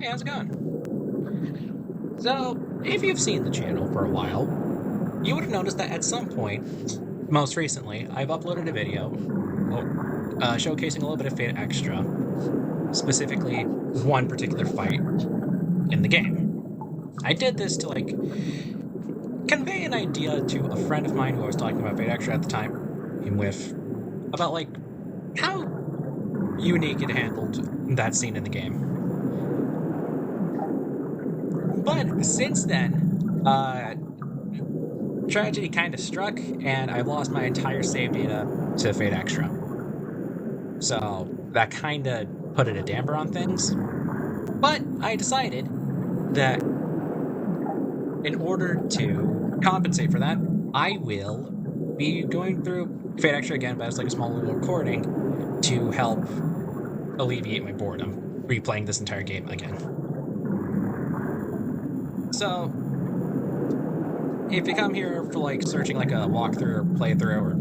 Hey, how's it going? So, if you've seen the channel for a while, you would have noticed that at some point, most recently, I've uploaded a video showcasing a little bit of Fate Extra, specifically one particular fight in the game. I did this to, convey an idea to a friend of mine who I was talking about Fate Extra at the time, about, how unique it handled that scene in the game. But since then, tragedy kind of struck, and I lost my entire save data to Fate Extra. So that kind of put a damper on things. But I decided that in order to compensate for that, I will be going through Fate Extra again, but as a small little recording to help alleviate my boredom, replaying this entire game again. So, if you come here for searching a walkthrough or playthrough or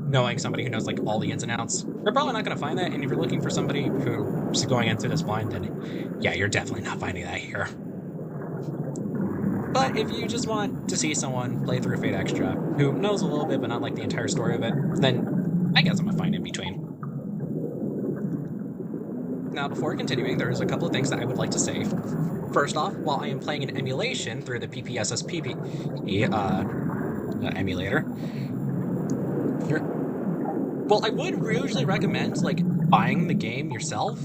knowing somebody who knows all the ins and outs, you're probably not going to find that. And if you're looking for somebody who's going into this blind, then yeah, you're definitely not finding that here. But if you just want to see someone play through Fate Extra who knows a little bit but not the entire story of it, then I guess I'm a fine in between. Now, before continuing, there's a couple of things that I would like to say. First off, while I am playing an emulation through the PPSSPP emulator, well, I would usually recommend buying the game yourself.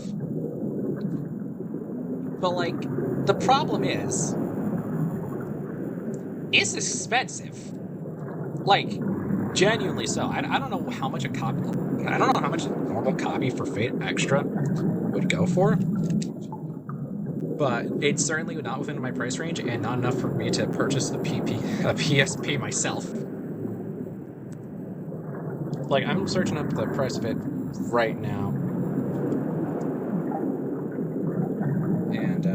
But the problem is, it's expensive. Genuinely so. I don't know how much a copy. I don't know how much a normal copy for Fate Extra would go for, but it's certainly not within my price range and not enough for me to purchase a PSP myself. I'm searching up the price of it right now, and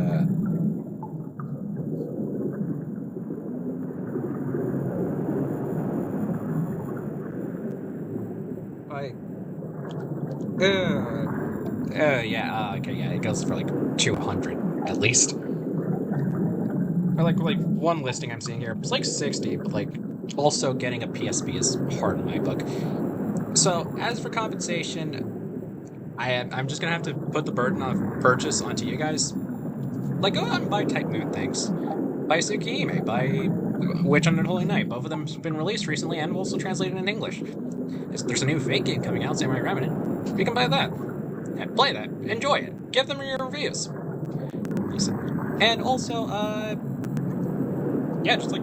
it goes for 200 at least. Or one listing I'm seeing here, it's 60, but also getting a PSP is hard in my book. So as for compensation, I'm just gonna have to put the burden of purchase onto you guys. Go out and buy Type Moon things. Buy Tsukihime, buy Witch Under the Holy Night. Both of them have been released recently and also translated in English. There's a new Fate game coming out, Samurai Remnant. You can buy that. And play that. Enjoy it. Give them your reviews. And also, just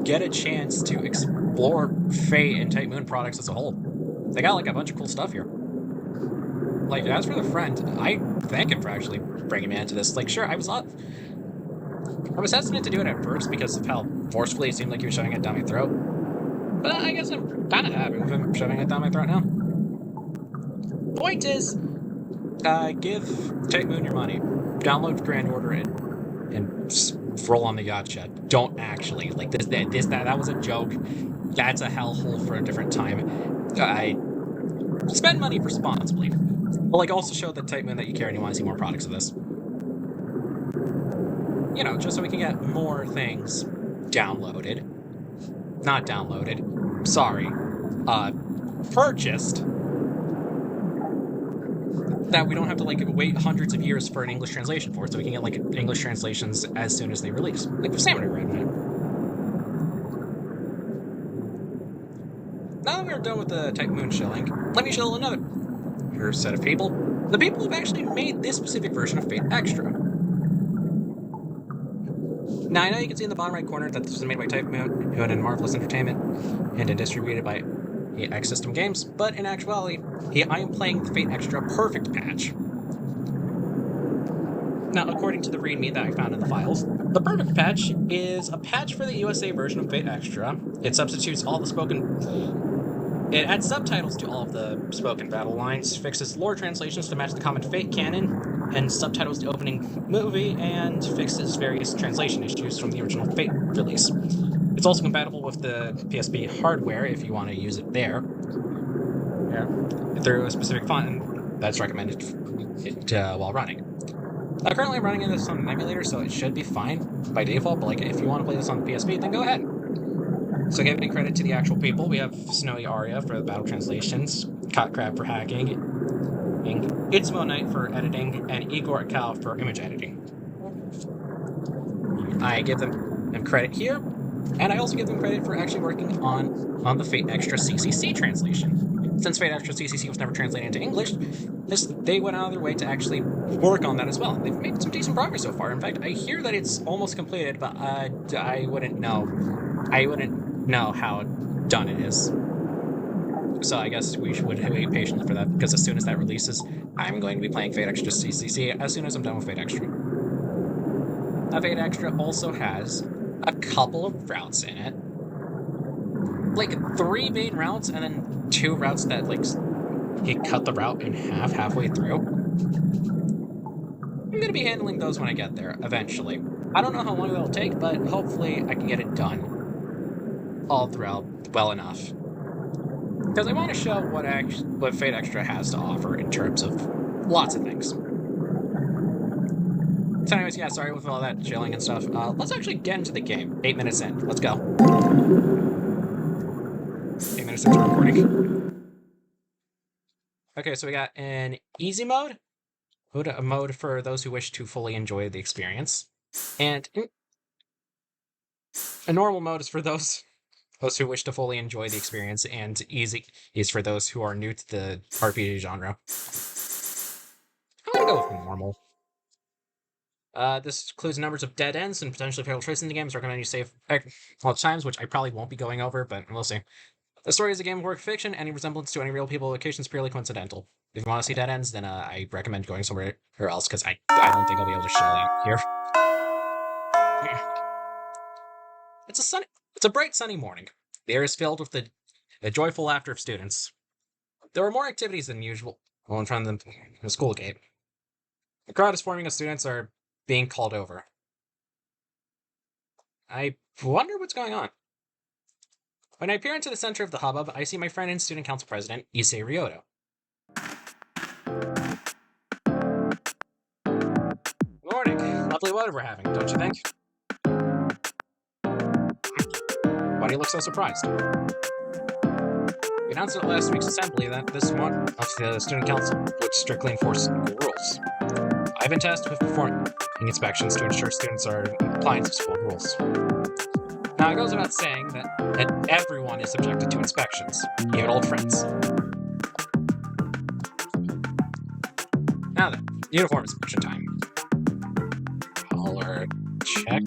get a chance to explore Fate and Type Moon products as a whole. They got a bunch of cool stuff here. As for the friend, I thank him for actually bringing me into this. Sure, I was hesitant to do it at first because of how forcefully it seemed like he was shoving it down my throat. But I guess I'm kind of happy with him shoving it down my throat now. Point is, give Type Moon your money, download Grand Order and roll on the yacht. Don't actually. That was a joke. That's a hellhole for a different time. I spend money responsibly. But also show the Type Moon that you care and you want to see more products of this. Just so we can get more things downloaded. Not downloaded. Sorry. Purchased. That we don't have to wait hundreds of years for an English translation for it, so we can get English translations as soon as they release. With Samurai Remnant. Now that we're done with the Type Moon shilling, let me shill another set of people. The people who've actually made this specific version of Fate Extra. Now, I know you can see in the bottom right corner that this was made by Type Moon, who had Marvelous Entertainment, and distributed by X System Games, but in actuality, I am playing the Fate Extra Perfect patch. Now, according to the README that I found in the files, the Perfect patch is a patch for the USA version of Fate Extra. It substitutes all the It adds subtitles to all of the spoken battle lines, fixes lore translations to match the common Fate canon, and subtitles the opening movie, and fixes various translation issues from the original Fate release. It's also compatible with the PSP hardware if you want to use it there. Yeah, through a specific font that's recommended while running. Currently, I'm running this on an emulator, so it should be fine by default. But if you want to play this on the PSP, then go ahead. So, giving credit to the actual people, we have Snowy Aria for the battle translations, Cot Crab for hacking, Itzmo Knight for editing, and Igor Akal for image editing. I give them credit here, and I also give them credit for actually working on the Fate Extra CCC translation. Since Fate Extra CCC was never translated into English, they went out of their way to actually work on that as well. They've made some decent progress so far. In fact, I hear that it's almost completed, but I wouldn't know. I wouldn't know how done it is. So I guess we should wait patiently for that, because as soon as that releases, I'm going to be playing Fate Extra CCC as soon as I'm done with Fate Extra. Fate Extra also has a couple of routes in it. 3 main routes, and then 2 routes that, you cut the route in half halfway through. I'm going to be handling those when I get there, eventually. I don't know how long it'll take, but hopefully I can get it done all throughout well enough. Because I want to show what Fate Extra has to offer in terms of lots of things. So anyways, yeah, sorry with all that chilling and stuff. Let's actually get into the game. 8 minutes in. Let's go. 8 minutes into recording. Okay, so we got an easy mode, a mode for those who wish to fully enjoy the experience, and a normal mode is for those who wish to fully enjoy the experience, and easy is for those who are new to the RPG genre. I'm gonna go with normal. This includes numbers of dead ends and potentially fatal choices in the game. It's recommended you save all times, which I probably won't be going over, but we'll see. The story is a game of work fiction. Any resemblance to any real people or locations is purely coincidental. If you want to see dead ends, then I recommend going somewhere else, because I don't think I'll be able to show that here. It's a bright sunny morning. The air is filled with the joyful laughter of students. There are more activities than usual in front of the school gate. The crowd is forming as students are being called over. I wonder what's going on. When I peer into the center of the hubbub, I see my friend and student council president, Issei Ryoto. Morning. Lovely weather we're having, don't you think? Why do you look so surprised? We announced at last week's assembly that this one of the student council would strictly enforce school rules. I've been tasked with performing inspections to ensure students are in compliance with school rules. Now, it goes without saying that everyone is subjected to inspections, even old friends. Now then, uniform inspection time. Collar check.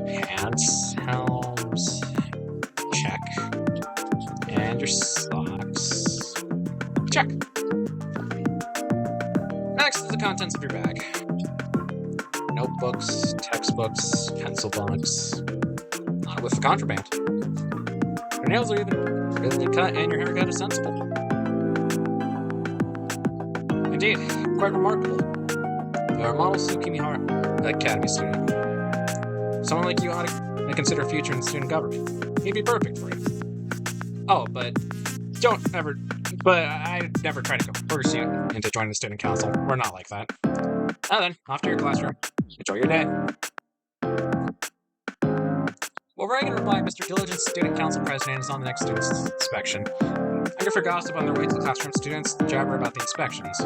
Pants, helms, check. And your socks. Check. Next is the contents of your bag. Notebooks, textbooks, pencil box. Not with contraband. Your nails are even really cut, and your haircut is sensible. Indeed, quite remarkable. You are a model Tsukimihara Academy student. Someone like you ought to consider a future in student government. He'd be perfect for you. Oh, but I never try to coerce you into joining the student council. We're not like that. Now then, off to your classroom. Enjoy your day. Well, Reagan replied, Mr. Diligent, student council president, is on the next student's inspection. Eager for gossip on their way to the classroom, students jabber about the inspections.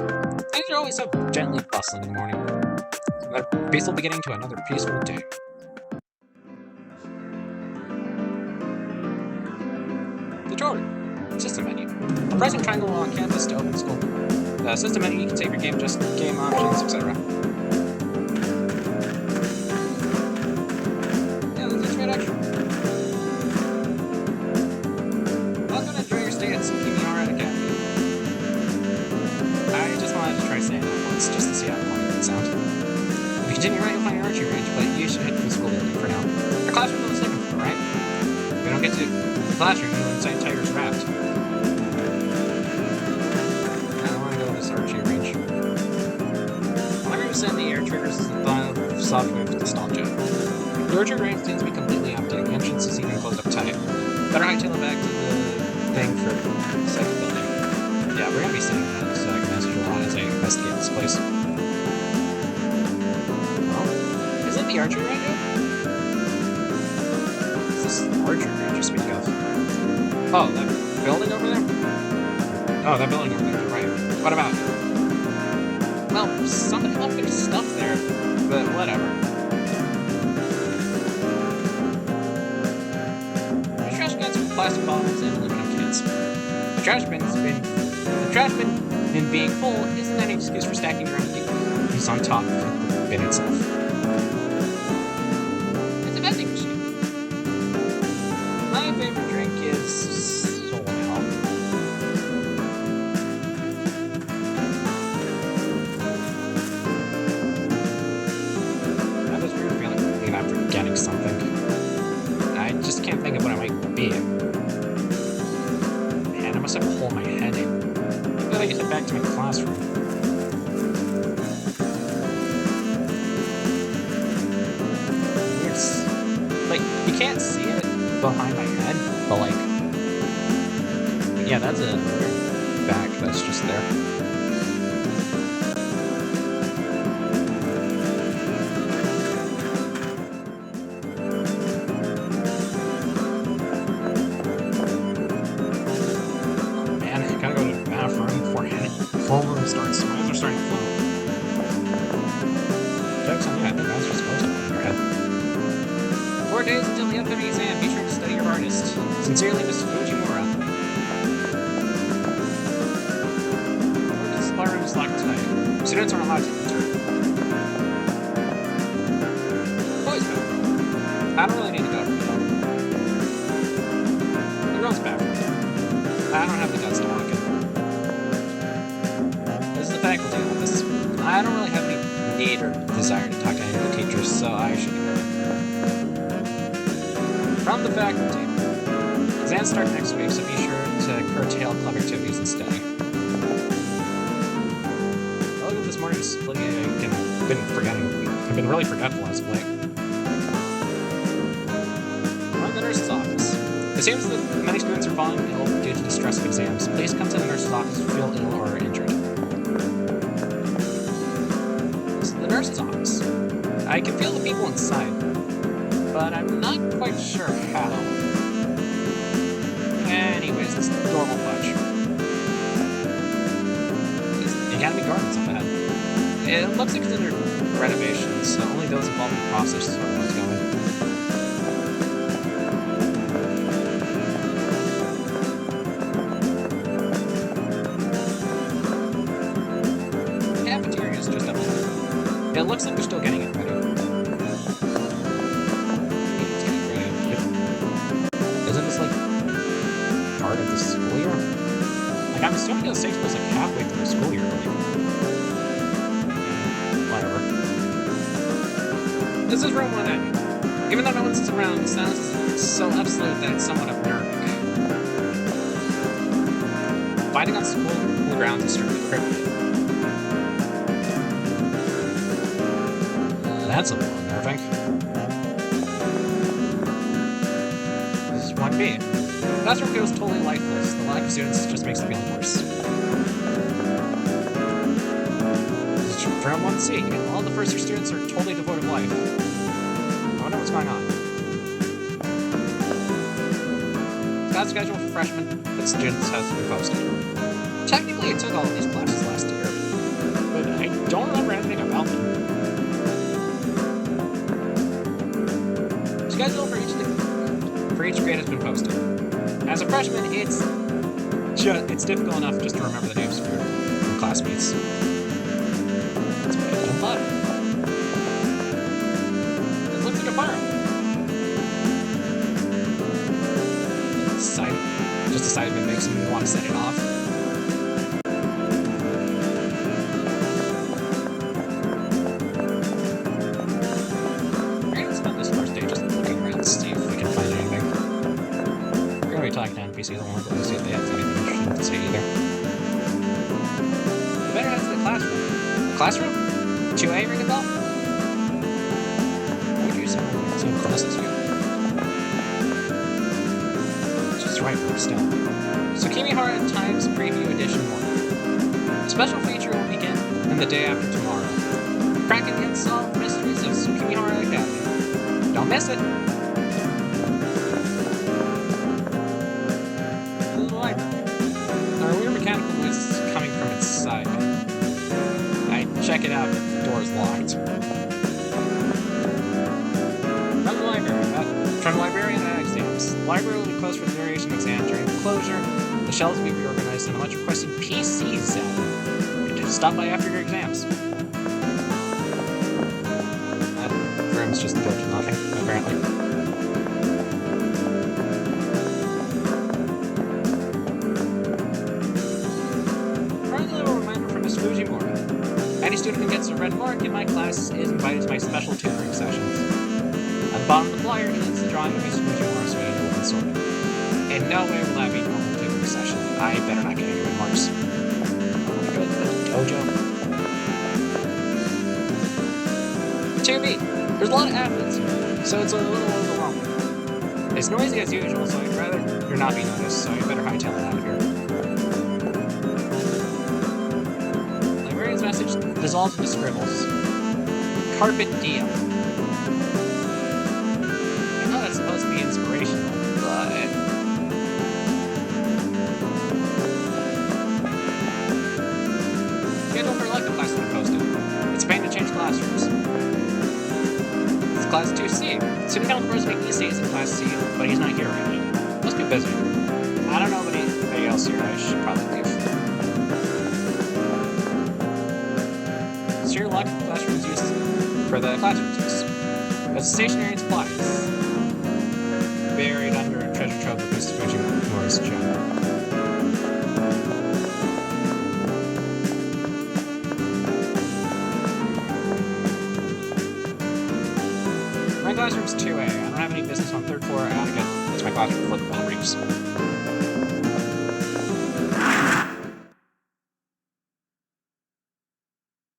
Things are always so gently bustling in the morning. A peaceful beginning to another peaceful day. Tutorial. System menu. Pressing triangle on campus to open school. System menu, you can save your game, just game options, etc. Yeah, this is Fate Extra. Welcome to enjoy your stay at Tsukimihara Academy. I just wanted to try saying that once, just to see how funny it would sound. If you continue right, you'll find your archery range, but you should head to the school building for now. Your classroom is looking for, right? If we don't get to the classroom, you'll inside Tiger's Raft. Archery range. and the air triggers the software with nostalgia. The air trigger ramp seems to be completely empty, and the entrance is even closed up tight. Better hightail it back to the thing for the second building. Yeah, we're gonna be seeing that, so I can message a lot as I investigate this place. Well, is it the archery range? Is this archery range you speak of? Oh, that building over there? Oh, that building over there, you're right. What about it? Well, somebody left their stuff there, but whatever. The trash cans with plastic bottles and aluminum cans. The trash bin being full isn't any excuse for stacking your empty use on top of the bin itself. It's a vending machine. My favorite drink is soul milk. I have this weird feeling that I'm forgetting something. I just can't think of what it might be. Man, I must have a hole in my head. I feel like I get back to my classroom. It's like you can't see it behind my head, but like, yeah, that's a weird back that's just there. Room starts, my eyes are starting to flow. Joke's on you, I think I was just supposed to in your head. 4 days until the upcoming exam, be sure to study your hardest. Sincerely, Miss Fujimura. This bar room is locked tonight. Students aren't allowed to enter. Boys' bathroom. I don't really need to go. The girls' bathroom. I don't have the guts to walk in. Faculty office. I don't really have any need or desire to talk to any of the teachers, so I should go. From the faculty. Exams start next week, so be sure to curtail club activities and study. I look at this morning's I've been really forgetful as of late. From the nurse's office. It seems that many students are falling ill due to the stress of exams. Please come to the nurse's office if you feel ill or injured. Nurse's office. I can feel the people inside, but I'm not quite sure how. Anyways, this door won't budge. The Academy Gardens up ahead. It looks like it's under renovation, so only those involved in the process sort of know what's going. Cafeteria's just up ahead. It looks like they're still getting it ready. It's getting ready. Isn't this like part of the school year? Like I'm assuming the sixth was like halfway through the school year. Like, whatever. This is room 1A. Even though no one's around, the sound is so absolute that it's somewhat unnerving. Fighting on school grounds is strictly prohibited. That's a little unnerving. This is 1B. The classroom feels totally lifeless. The lack of students just makes the feeling worse. This is room 1C. All the first year students are totally devoid of life. I wonder what's going on. Class schedule for freshmen and students has been posted. Technically, I took all of these classes last year, but I don't remember anything about them. Schedule for each grade has been posted. As a freshman, it's difficult enough just to remember the names of your classmates. That's what I don't thought. It looks like a firearm. Just decided it makes me want to set it off. Talking to NPCs, I want to go see if they have anything interesting to say either. We better head to the classroom. The classroom? 2A ring a bell? Would you sound like same class as you? Just right, we're still. Tsukimihara Times Preview Edition 1. A special feature will begin in the day after tomorrow. Cracking the unsolved mysteries of Tsukimihara Academy. Don't miss it! The library. Our weird mechanical noise is coming from its side. I check it out, but the door is locked. From the library. From the librarian at exams. The library will be closed for the duration of exam. During the closure, the shelves will be reorganized and a much requested PC zone. You can stop by after your exams. That room's just built with nothing, apparently. Friendly little reminder from Miss Fujimura. Any student who gets a red mark in my class is invited to my special tutoring sessions. At the bottom of the flyer is the drawing of Miss Fujimura's way to one sword. In no way will that be normal tutoring session. I better not get any red marks. I want to go to the dojo. 2B. There's a lot of athletes here, so it's a little overwhelming. It's noisy as usual, so I'd rather you're not be noticed, so you better hightail it out of here. Librarian's message dissolves into scribbles. Carpet diem. I know that's supposed to be inspirational, but... Schedule for elective class when posted. It's paying to change classrooms. It's class 2C. Student count for EC is in class C, but he's not here right now. Must be busy. I don't know anybody else here. I should probably leave. It's your locked classrooms used for the classrooms use. But stationery and supplies. Buried under a treasure trove of Mr. Fujimura's gem. My classroom's 2A. I don't have any business on 3rd floor. I gotta get to my classroom before the bell rings.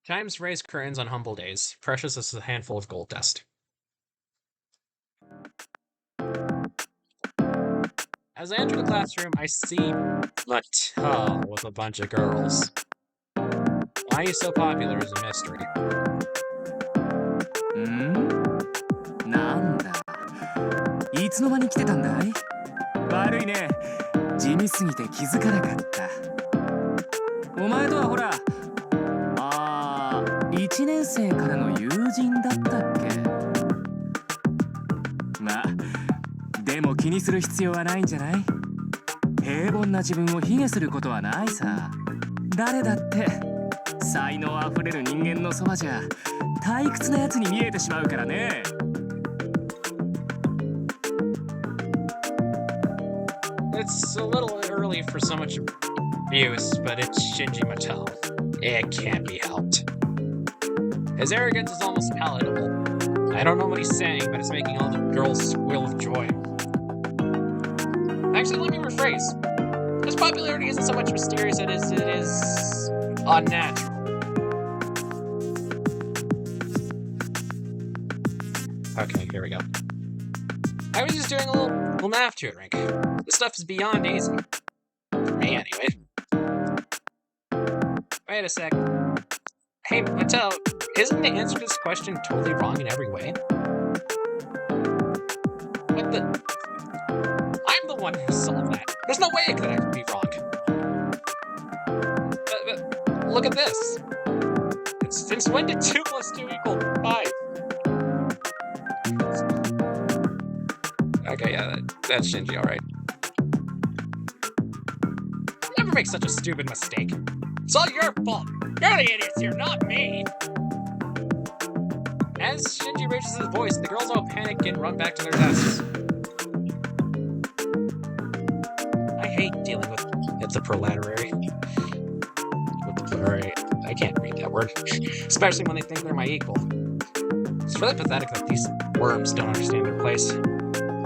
Times raise curtains on humble days. Precious as a handful of gold dust. As I enter the classroom, I see Mattel with a bunch of girls. Why he's so popular is a mystery. なんだいつの間に来てたんだい悪いね地味すぎて気づかなかったお前とはほら1年生からの友人だったっけまあでも気にする必要はないんじゃない平凡な自分を卑下することはないさ誰だって才能あふれる人間のそばじゃ退屈なやつに見えてしまうからね It's a little early for so much abuse, but it's Shinji Mattel. It can't be helped. His arrogance is almost palatable. I don't know what he's saying, but it's making all the girls squeal with joy. Actually, let me rephrase. His popularity isn't so much mysterious as it is unnatural. Okay, here we go. I was just doing a little math tutoring. This stuff is beyond easy. For me, anyway. Wait a sec. Hey, Mattel, isn't the answer to this question totally wrong in every way? What the... I'm the one who solved that. There's no way it could actually be wrong. But look at this. Since when did 2 plus 2 equal 5? Okay, yeah, that's Shinji, alright. Never make such a stupid mistake. It's all your fault. You're the idiots here, not me. As Shinji raises his voice, the girls all panic and run back to their desks. I hate dealing with the proletariat. With the proletariat. I can't read that word. Especially when they think they're my equal. It's really pathetic that these worms don't understand their place.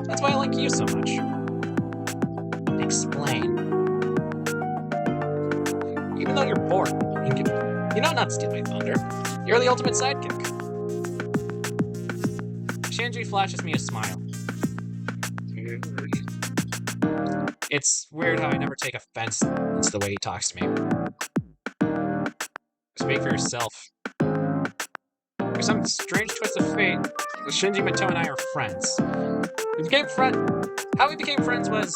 That's why I like you so much. Explain. Even though you're bored, You know not to steal my thunder. You're the ultimate sidekick. Shinji flashes me a smile. It's weird how I never take offense to the way he talks to me. Speak for yourself. For some strange twist of fate, Shinji, Mato, and I are friends. How we became friends was...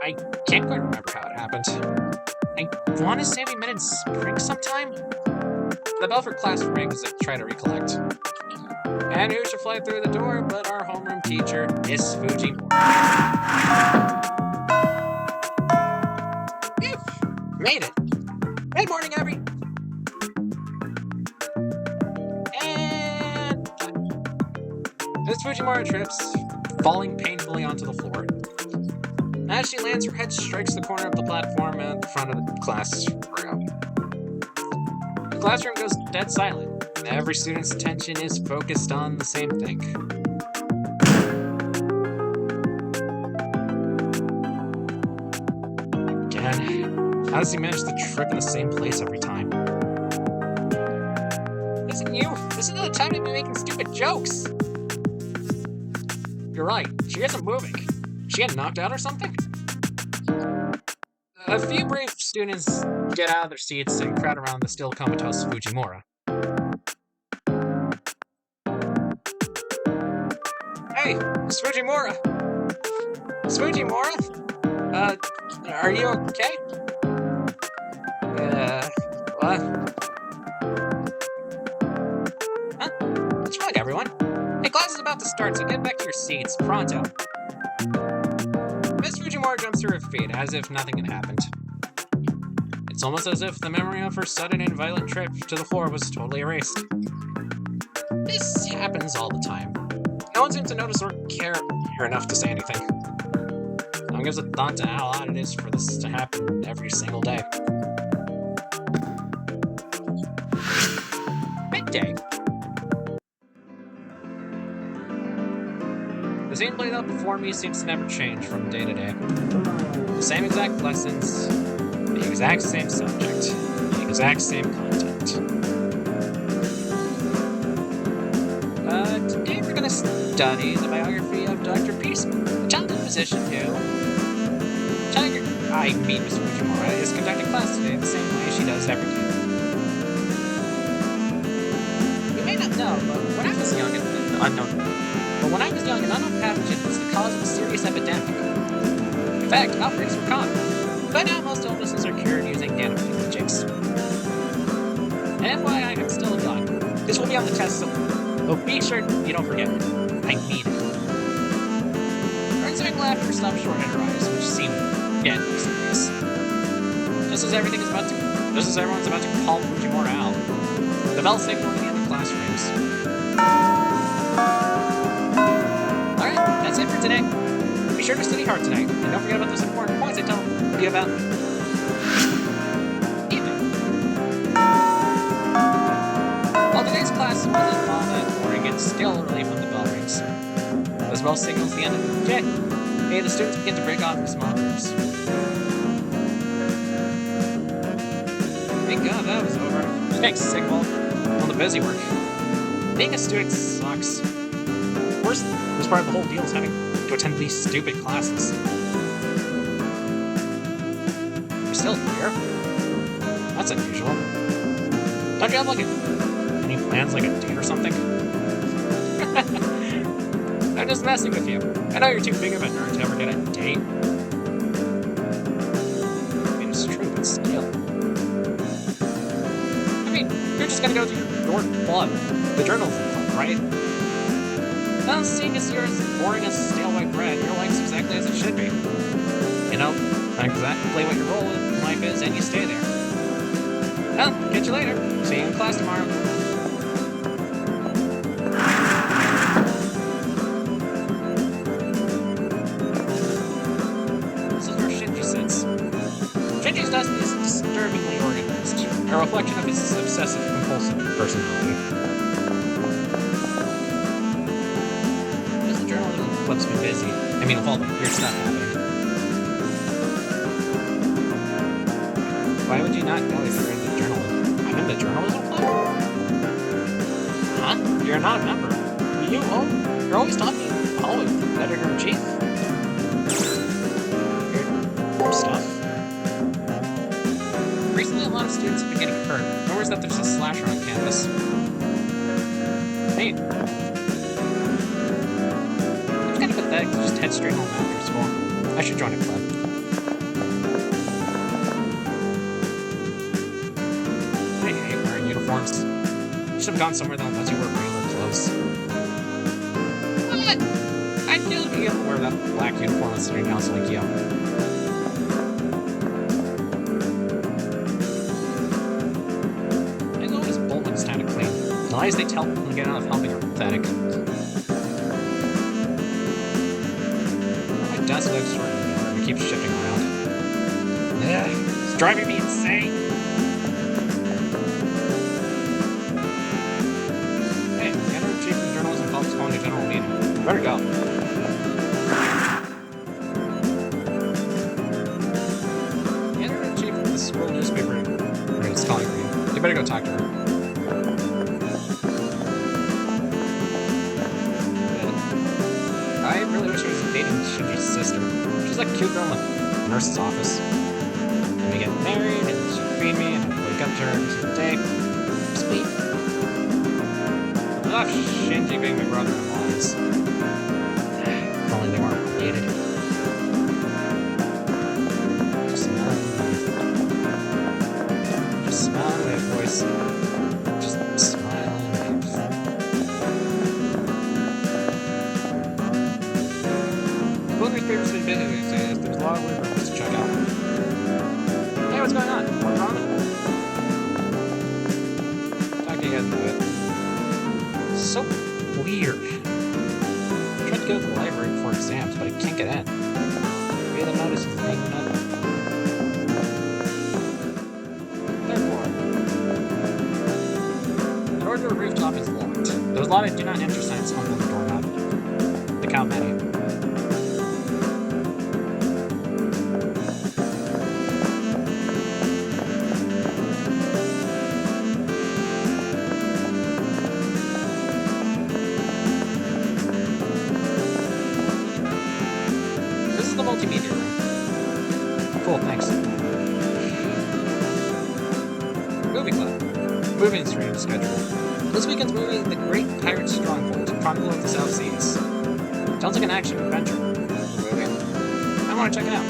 I can't quite remember how it happened. I want to say we met in spring sometime? The bell for class rings. I try to recollect. And who should fly through the door but our homeroom teacher, Miss Fujimura. Phew! Made it! Good morning, And... Miss Fujimura trips, falling painfully onto the floor. As she lands, her head strikes the corner of the platform at the front of the classroom. The classroom goes dead silent. Every student's attention is focused on the same thing. Again, how does he manage to trip in the same place every time? Listen, you! This is not the time to be making stupid jokes! You're right, she isn't moving. She get knocked out or something? A few brave students get out of their seats and crowd around the still comatose Fujimura. Hey, Miss Fujimura! Miss Fujimura? Are you okay? What? Huh? What's wrong, everyone? Hey, class is about to start, so get back to your seats, pronto. Miss Fujimura jumps to her feet, as if nothing had happened. It's almost as if the memory of her sudden and violent trip to the floor was totally erased. This happens all the time. No one seems to notice or care enough to say anything. No one gives a thought to how odd it is for this to happen every single day. Midday. The scene played out before me seems to never change from day to day. The same exact lessons, the exact same subject, the exact same content. Today we're gonna study the biography of Dr. Peaceman, a childhood physician who... I mean Miss Fujimura is conducting class today the same way she does every day. You may not know, but when I was young, an unknown pathogen was the cause of a serious epidemic. In fact, outbreaks were common. But now most illnesses are cured using nanotechnologies. And FYI, I'm still young. This will be on the test, so be sure you don't forget. I need it. Her insane laughter stopped short in her eyes, which seemed deadly serious. Just as everyone's about to call Fujimura out, the bell signaled in the classrooms. Alright, that's it for today. Be sure to study hard tonight, and don't forget about those important points I told you about. While today's class wasn't all that boring, it's still early when the bell rings. As bell signals the end of the day, the students begin to break off into small groups. Thank God that was over. Thanks, Sigmund. On the busy work. Being a student sucks. Worst part of the whole deal is having to attend these stupid classes. You're still here? That's unusual. Don't you have any plans, like a date or something? I'm just messing with you. I know you're too big of a nerd to ever get a date. I mean, it's true, but still. I mean, you're just gonna go to your club, the journalism club, right? Well, seeing as you're as boring as stale white bread, your life's exactly as it should be. You know, exactly what your role in life is, and you stay there. Well, catch you later. See you in class tomorrow. This is where Shinji sits. Shinji's desk is disturbingly organized, a reflection of his obsessive-compulsive personality. Because the journalism club's been busy. I mean, with all the weird stuff happening. Why would you not go if you're into journalism? in the journalism club? Huh? You're not a member. You're always talking always with the editor-in-chief. Weird stuff. Recently, a lot of students have been getting hurt. Rumors that there's a slasher on campus. Hey. It's kind of pathetic to just head straight home after school. I should join a club. I hate wearing uniforms. You should have gone somewhere that lets you wear regular clothes. What? I'd feel to be able to wear that black uniform at student house like you. I always bolt when it's time to clean. The lies they tell when they get out of helping are pathetic. My desk looks short and it keeps shifting around. Ugh, it's driving me insane. Hey, the editor-in-chief of journalism club is calling a general meeting. Better go. The editor-in-chief of the school newspaper is calling for you. You better go talk to her. I really wish I was dating Shinji's sister. She's like a cute girl in the nurse's office. And we get married, and she'd feed me, and I'd wake up to her every single day. Sweet. I love Shinji being my brother-in-law is. If only they weren't related. Just smile and wave, boys. Just smile and wave. Well, newspapers have been busy these days. There's a lot of weird rumors to check out. Hey, what's going on? More ramen? Talk to you guys in a bit. So weird. I tried to go to the library before exams, but I can't get in. Maybe the notice is hanging up. Therefore, the door to the rooftop is locked. There's a lot of do not enter signs hung on the doorknob. Look how many. The multimedia room. Cool, thanks. Movie club. Movie stream schedule. This weekend's movie, The Great Pirate Stronghold, Chronicle of the South Seas. Sounds like an action adventure movie. I want to check it out.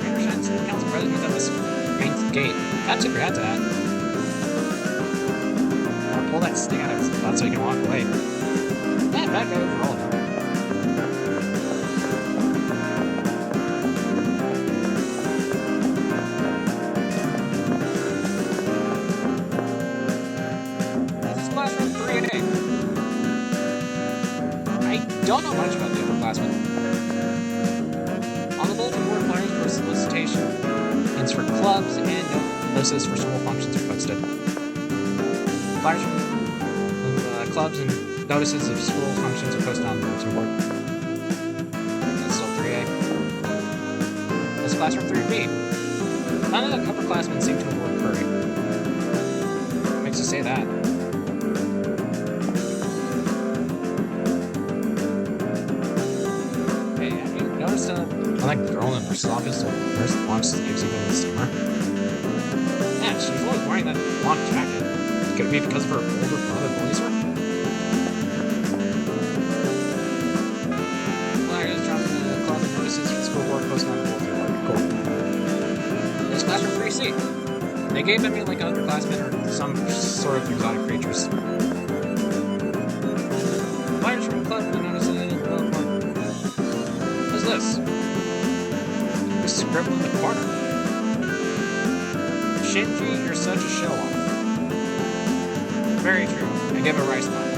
Ranger Student Council President at this main gate. Gotta tip your hat to that. Pull that sting out of his butt so he can walk away. Bad guy overall, though. This is classroom 3A. I don't know much about the upperclassmen. On the bulletin board, flyers for solicitation, hints for clubs, and notices for school functions are posted. Flyers from clubs and notices of school functions are posted on the bulletin board. That's still 3A. That's classroom 3B. None of the upperclassmen seem to have worked hurry. What makes you say that? Hey, have you noticed that girl in the nurse's office wears long sleeves even in the summer? Yeah, she's always wearing that long jacket. Could it be because of her older brother bullies her? Flyers dropping the club and notices for the school board posted on the bulletin board. Cool. There's classroom 3C. They gave them like underclassmen or some sort of exotic creatures. Flyers from the club and notices in the bulletin board. What's this? Who's scribbling in the corner? Shinji, you're such a show-off. Very true. I give a rice line.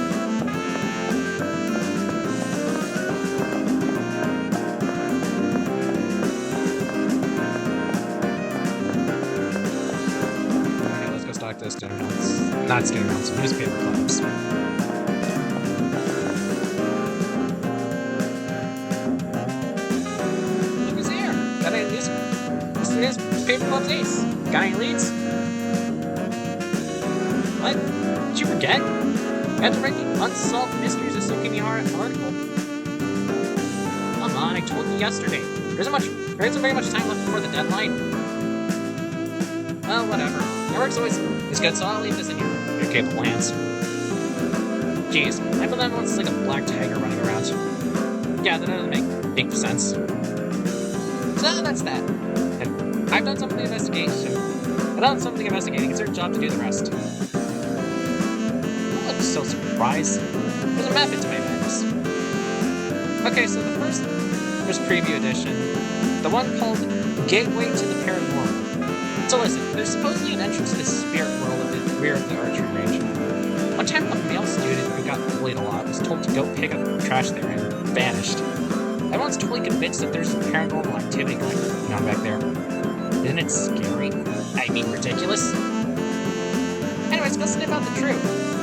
Okay, let's go stock this down. Not getting around some newspaper clubs. His paper club's ace. Got any leads? What? Did you forget? I had to write the Unsolved Mysteries of Sukimihara article. Come on, I told you yesterday. There isn't very much time left before the deadline. Well, whatever. Your work's always is good, so I'll leave this in your capable hands. Jeez, I feel that one's like a black tiger running around. Yeah, that doesn't make big sense. So that's that. And I've done some of the investigation. I've done some of the investigating. It's your job to do the rest. I look so surprised. There's a method to my madness. Okay, so the first was preview edition. The one called Gateway to the Paranormal. So listen, there's supposedly an entrance to the spirit world at the rear of the archery range. One time, a male student who got bullied a lot was told to go pick up trash there and vanished. Everyone's totally convinced that there's paranormal activity going on back there. Isn't it scary? I mean, ridiculous? Anyways, go sniff out the truth.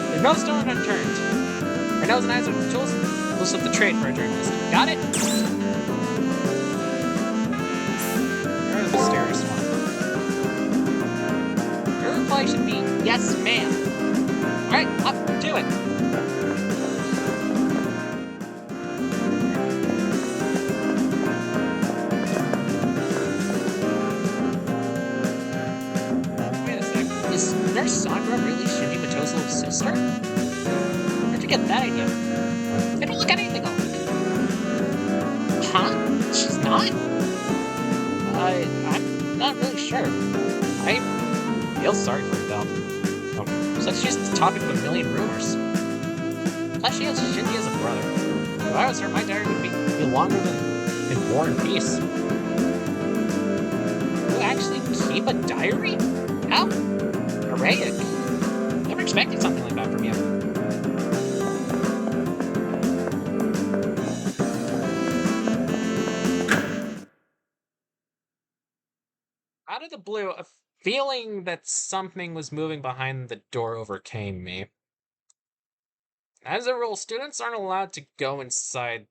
There's no stone unturned. Our nose and eyes are the tools. We'll slip the trade for a journalist. Got it? There's the mysterious one. Your reply should be, yes, ma'am. Alright, up to it. Wait a sec. Is Nurse Sakura really Shinji Mato's little sister? Where'd you get that idea? They don't look anything alike. Huh? She's not? I'm not really sure. I feel sorry for her, though. Looks like she's the topic of a million rumors. Plus, she has Shinji as a brother. If I was her, my diary would be longer than War and Peace. You actually keep a diary? How? Heroic. Never expected something like that from you. Out of the blue, a feeling that something was moving behind the door overcame me. As a rule, students aren't allowed to go inside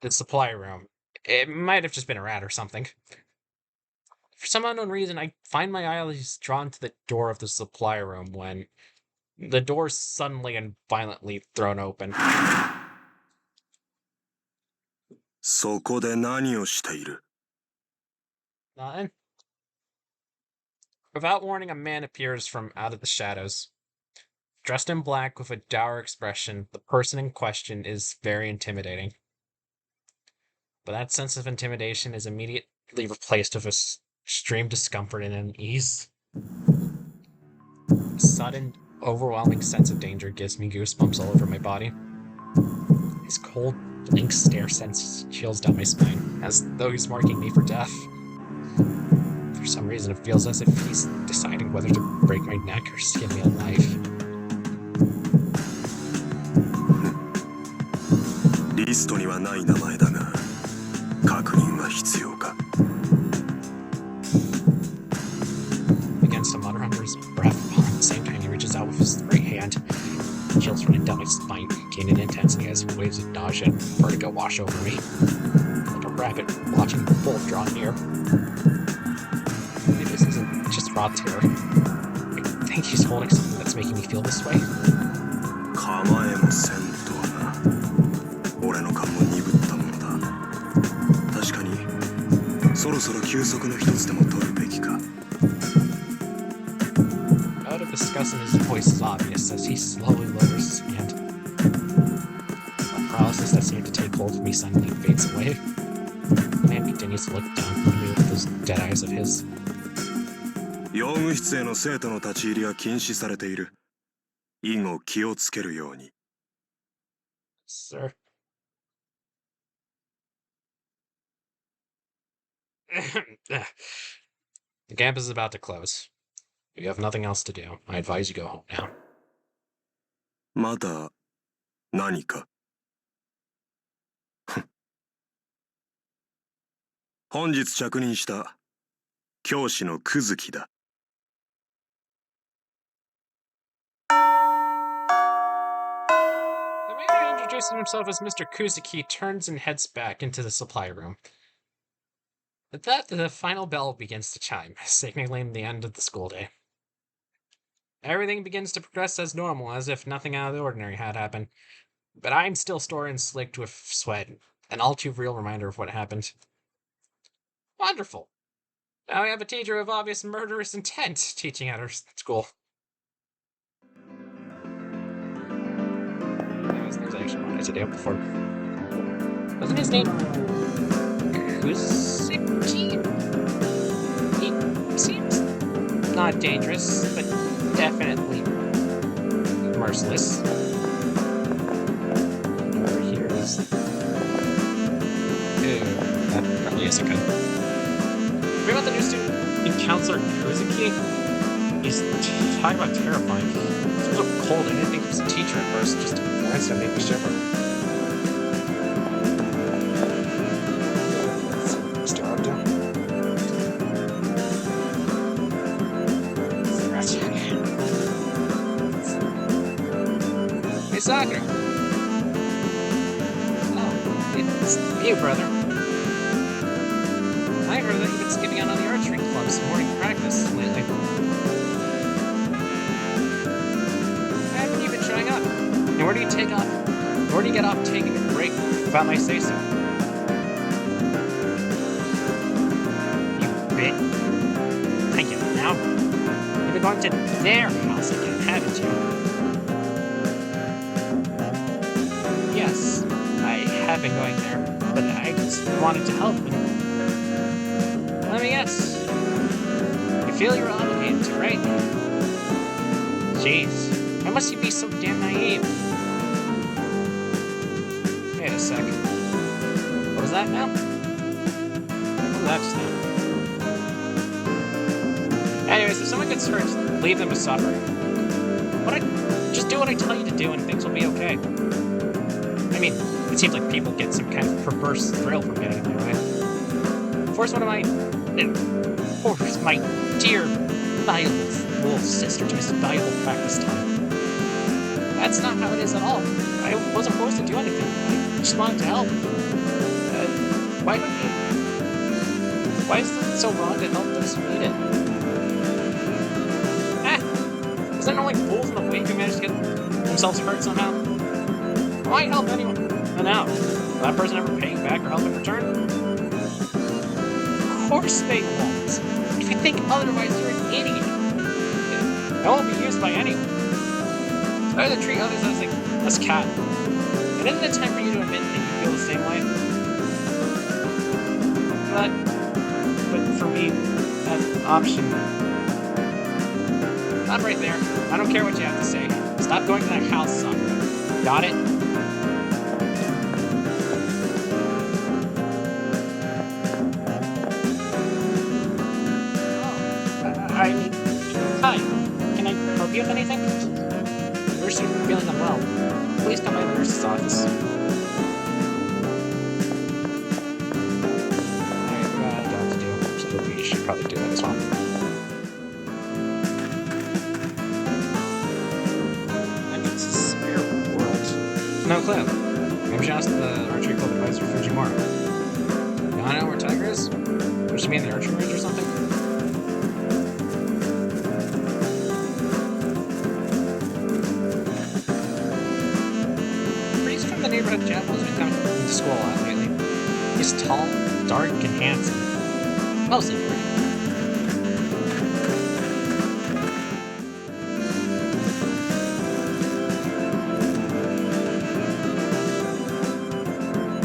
the supply room. It might have just been a rat or something. For some unknown reason, I find my eyes drawn to the door of the supply room when the door's suddenly and violently thrown open. そこで何をしている? Nothing. Without warning, a man appears from out of the shadows. Dressed in black with a dour expression, the person in question is very intimidating. But that sense of intimidation is immediately replaced with a extreme discomfort and unease. A sudden, overwhelming sense of danger gives me goosebumps all over my body. His cold, blank stare sends chills down my spine, as though he's marking me for death. For some reason, it feels as if he's deciding whether to break my neck or skin me alive. リストにはない名前だが、確認は必要か? Begins to mutter under his breath, while at the same time he reaches out with his right hand. Chills running down my spine, gaining intensity as waves of nausea and vertigo wash over me. Like a rabbit watching a bull draw near. Maybe this isn't just raw terror. I think he's holding something that's making me feel this way. 構えもせんとはな。俺の勘も鈍ったものだ。確かに、そろそろ休息の一つでも取るべきか。Out of disgust in his voice is obvious as he slowly lowers his hand. The paralysis that seemed to take hold of me suddenly fades away. The man continues to look down at me with those dead eyes of his. 用務室への生徒の立ち入りは禁止されている。以後気をつけるように。Sir. The campus is about to close. If you have nothing else to do, I advise you go home now. まだ何か? 本日着任した教師のクズキだ。The man who introduced himself as Mr. Kuzuki turns and heads back into the supply room. At that, the final bell begins to chime, signaling the end of the school day. Everything begins to progress as normal, as if nothing out of the ordinary had happened. But I'm still stored and slicked with sweat, an all too real reminder of what happened. Wonderful! Now we have a teacher of obvious murderous intent teaching at our school. That was things I actually wanted to do before. Wasn't his name Kuzuki? He seems not dangerous, but definitely merciless. Over here is... Ew, that probably isn't good. What about the new student counselor Kuzuki? He's talking about terrifying. He's so cold, I didn't think he was a teacher at first, just glanced at me and shiver. Still up there? Hey, Sakura! Oh, it's you, brother. I heard that you've been skipping out on the archery club's morning practice lately. Why haven't you been showing up? And where do you take off? Where do you get off taking a break without my say-so? You bit. Thank you. Now, you've been going to their house again, haven't you? Yes, I have been going there, but I just wanted to help and... Let me guess. You feel you're obligated to, right? Jeez, why must you be so damn naive? Wait a sec. What was that now? What was that just now? Anyways, if someone gets hurt, leave them to suffer. Just do what I tell you to do and things will be okay. I mean, it seems like people get some kind of perverse thrill from getting in their way. Force my dear, valuable little sister to miss valuable practice time. That's not how it is at all. I wasn't forced to do anything. I just wanted to help. Why is it so wrong to help those who need it? Is there no like fools in the week who manage to get themselves hurt somehow? Why help anyone? And now, will that person ever pay you back or help in return? Of course they won't. If you think otherwise, you're an idiot. It won't be used by anyone. It's better to treat others as cat. And isn't it time for you to admit that you feel the same way? But for me, that option... Stop right there. I don't care what you have to say. Stop going to that house, Sakura. Got it? Hi. Can I help you with anything? Nurse, you're feeling unwell. Please come by the nurse's office. I got to do, so we should probably do that as well. And it's a spirit world. No clue. Maybe she asked the archery club advisor Fujimura. You wanna know where Tiger is? Would she be in the archery range or something? The neighborhood chap who's been coming to school a lot lately. He's tall, dark, and handsome. Mostly pretty.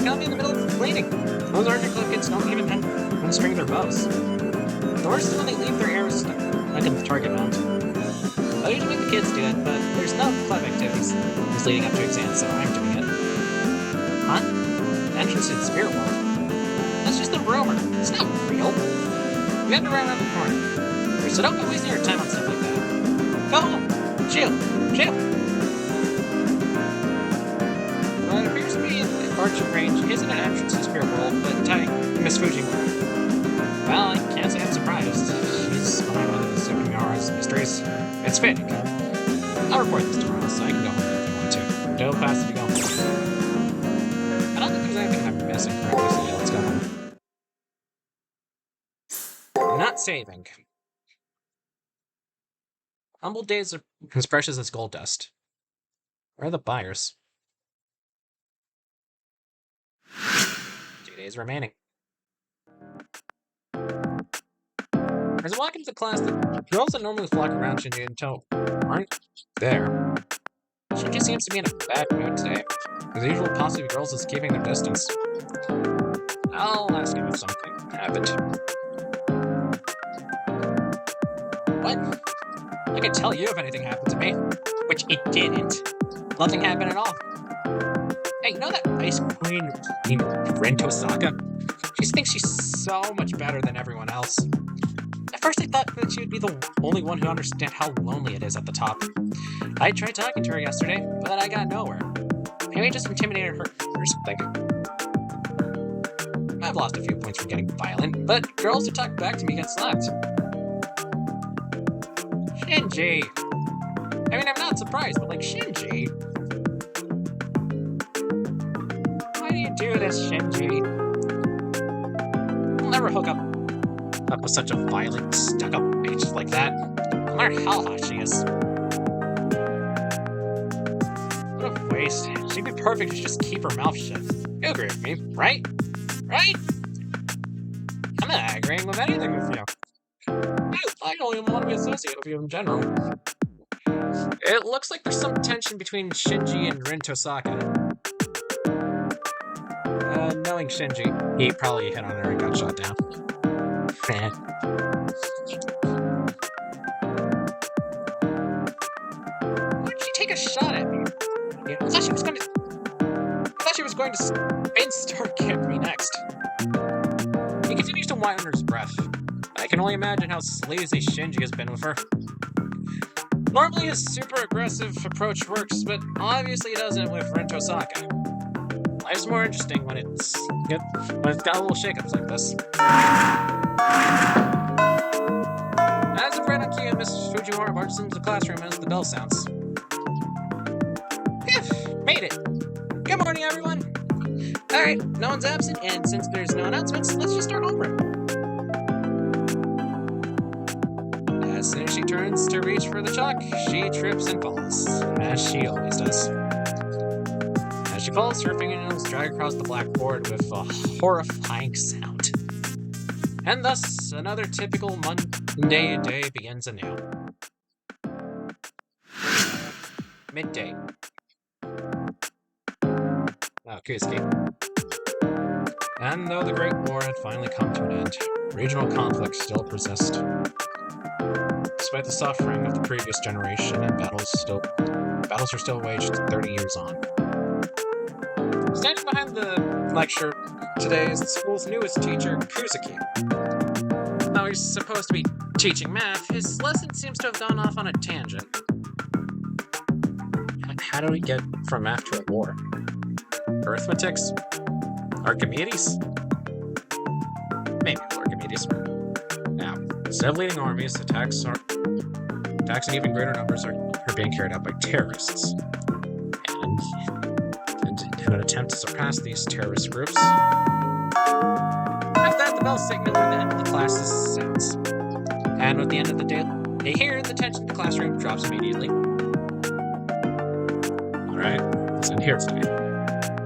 Got me in the middle of bleeding. Those archery club kids don't even unstring their bows. The worst is when they leave their arrows stuck, like in the target mount. I usually make the kids do it, but there's no club activities leading up to exams, so I'm doing it. Huh? The entrance to the spirit world? That's just a rumor. It's not real. You have to run around the corner. So don't be wasting your time on stuff like that. Go home. Chill. Well, it appears to be the archery range isn't an entrance to the spirit world, but Miss Fujimura. Well, I can't say I'm surprised. She's behind one of the Sukimura's mysteries. It's fitting. I'll report this tomorrow, so I can go home if you want to. Don't pass if you go home. I don't think there's anything I'm missing. Right? So yeah, let's go home. saving. Humble days are as precious as gold dust. Where are the buyers? 2 days remaining. As I walk into class, the girls that normally flock around Shinji until aren't there. Shinji seems to be in a bad mood today. As usual, posse of girls is keeping their distance. I'll ask him if something happened. What? I could tell you if anything happened to me. Which it didn't. Nothing happened at all. Hey, you know that ice queen named Rin Tosaka? She thinks she's so much better than everyone else. At first I thought that she would be the only one who understands how lonely it is at the top. I tried talking to her yesterday, but I got nowhere. Maybe I just intimidated her or something. I've lost a few points from getting violent, but girls who talk back to me get slapped. Shinji. I mean, I'm not surprised, but like, Shinji. Why do you do this, Shinji? I'll never hook up with such a violent, stuck-up bitch like that, no matter how hot she is. What a waste. She'd be perfect to just keep her mouth shut. You agree with me, right? Right? I'm not agreeing with anything with you. I don't even want to be associated with you in general. It looks like there's some tension between Shinji and Rin Tosaka. Knowing Shinji, he probably hit on her and got shot down. Why'd she take a shot at me? I thought she was going to spin star kick me next. He continues to whine under his breath. I can only imagine how sleazy Shinji has been with her. Normally his super aggressive approach works, but obviously it doesn't with Rin Tosaka. Life's more interesting when it's got little shakeups like this. As of right on cue, Miss Fujiwara marches into the classroom as the bell sounds. Phew, made it! Good morning, everyone! Alright, no one's absent, and since there's no announcements, let's just start homeroom. As soon as she turns to reach for the chalk, she trips and falls, as she always does. As she falls, her fingernails drag across the blackboard with a horrifying sound. And thus, another typical Monday day begins anew. Midday. Oh, Kusuke. And though the Great War had finally come to an end, regional conflicts still persist. Despite the suffering of the previous generation, and battles are still waged 30 years on. Standing behind the lecture today is the school's newest teacher, Kusuke. Though he's supposed to be teaching math, his lesson seems to have gone off on a tangent. How do we get from math to a war? Arithmetics? Archimedes? Maybe Archimedes. Now, instead of leading armies, attacks in even greater numbers are being carried out by terrorists. And in an attempt to surpass these terrorist groups, after that, the bell signal at the end of the class sounds. And with the end of the day, they hear the tension in the classroom drops immediately. Alright, let's end here today.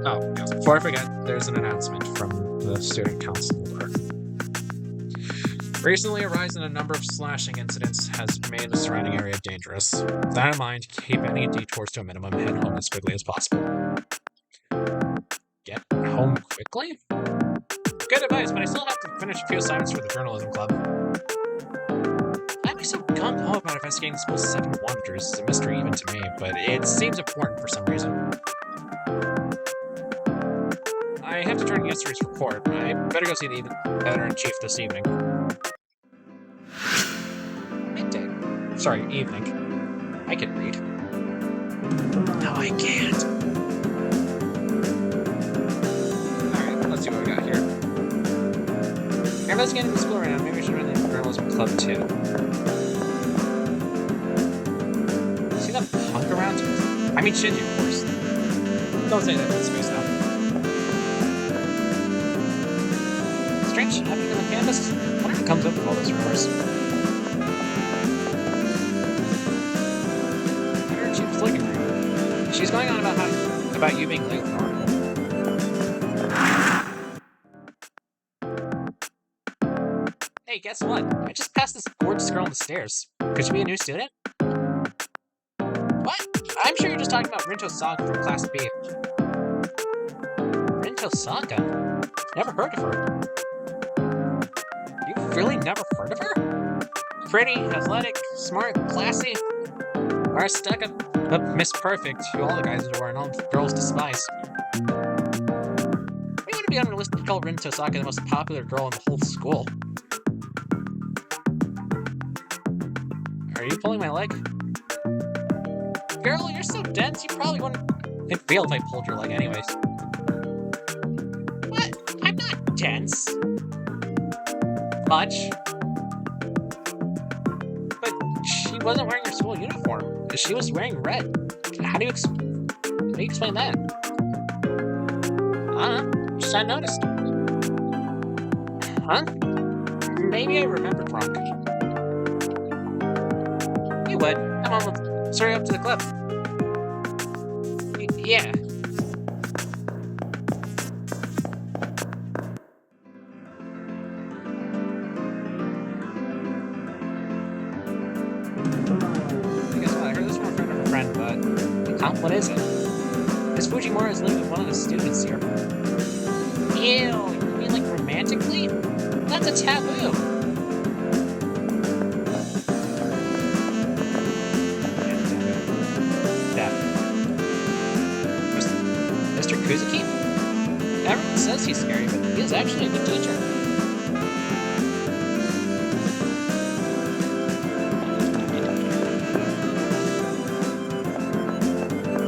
Oh, yes, before I forget, there's an announcement from the student council. Recently, a rise in a number of slashing incidents has made the surrounding area dangerous. With that in mind, keep any detours to a minimum and head home as quickly as possible. Get home quickly? Good advice, but I still have to finish a few assignments for the journalism club. Why am I so gung-ho about investigating the school's 7 wonders? It's a mystery even to me, but it seems important for some reason. I have to join yesterday's report. I better go see the editor-in-chief this evening. Midday. Sorry, evening. I can read. No, I can't. Alright, let's see what we got here. You're investigating the school right now. Maybe we should run the journalism club too. See that punk around? I mean Shinji, of course. Don't say that in space now. Strange happening on the campus? What are comes up with all those rumors? I heard she was looking for you. She's going on about you being late for an article. Hey, guess what? I just passed this gorgeous girl on the stairs. Could you be a new student? What? I'm sure you're just talking about Rinto Saga from Class B. Rinto Saga? Never heard of her. You've really never heard of her? Pretty, athletic, smart, classy. Or stuck up Miss Perfect, who all the guys adore and all the girls despise. It wouldn't be unrealistic to call Rinto Saga the most popular girl in the whole school. Are you pulling my leg? Girl, you're so dense, you probably wouldn't feel if I pulled your leg anyways. What? I'm not dense. Much. But she wasn't wearing her school uniform. She was wearing red. How do you explain that? I don't know. Just I noticed. Huh? Maybe I remembered wrong. You would. I'm almost straight up to the club. Yeah. Guess what? I heard this from a friend of a friend, but what is it? Miss Fujimura is living with one of the students here. Ew, you mean like romantically? That's a taboo. Mr. Kuzuki? Everyone says he's scary, but he is actually a good teacher.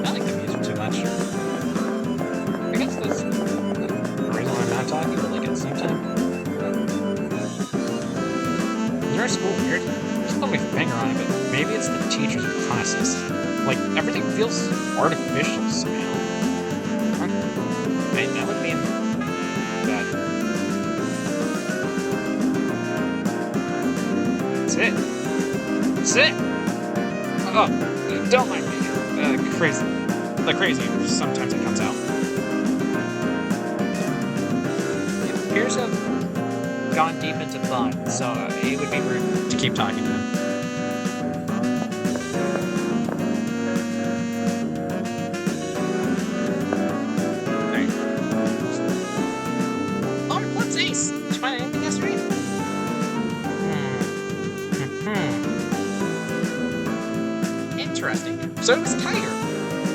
I like the music too much. I guess that's the reason why I'm not talking, but like at the same time. Is our school weird? Just put my finger on it, but maybe it's the teachers or classes. Like, everything feels artificial somehow. That would mean that. That's it. That's it. Oh, don't mind me. Crazy. The crazy sometimes it comes out. It appears to have gone deep into thought, so it would be rude to keep talking to him. Interesting. So it was Tiger.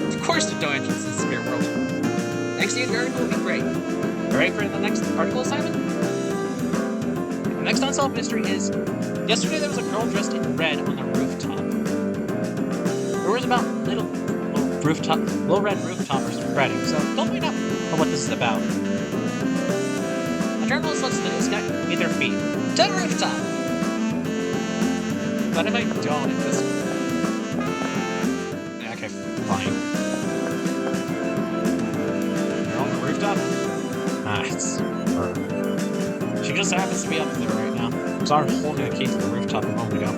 Of course the door entrance in the spirit world. Next year's article will be great. Alright for the next article assignment? The next unsolved mystery is, yesterday there was a girl dressed in red on the rooftop. Rumors about little red rooftopers spreading, so don't find out what this is about. A journalist lets the news guy meet their feet. To the rooftop! But if I don't, it just... Okay, fine. You're on the rooftop? Ah, it's her. She just happens to be up there right now. I saw her holding the key to the rooftop a moment ago.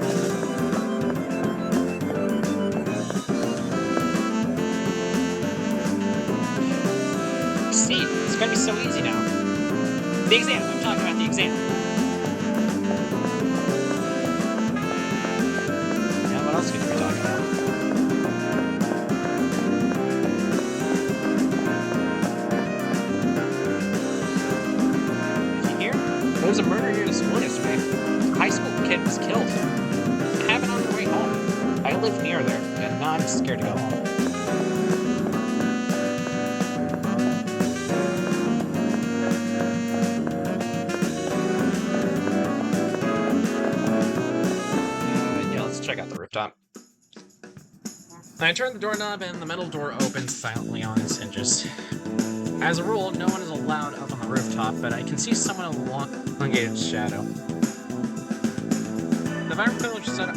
See, it's gonna be so easy now. The exam, I'm talking about the exam. Yeah, what else could we be talking about? There was a murder near the school yesterday. A high school kid was killed. It happened on the way home. I live near there, and now I'm scared to go home. Yeah, let's check out the rooftop. I turned the doorknob, and the metal door opened silently on its hinges. As a rule, no one is allowed up on the rooftop, but I can see someone in a elongated shadow. The vibrant village set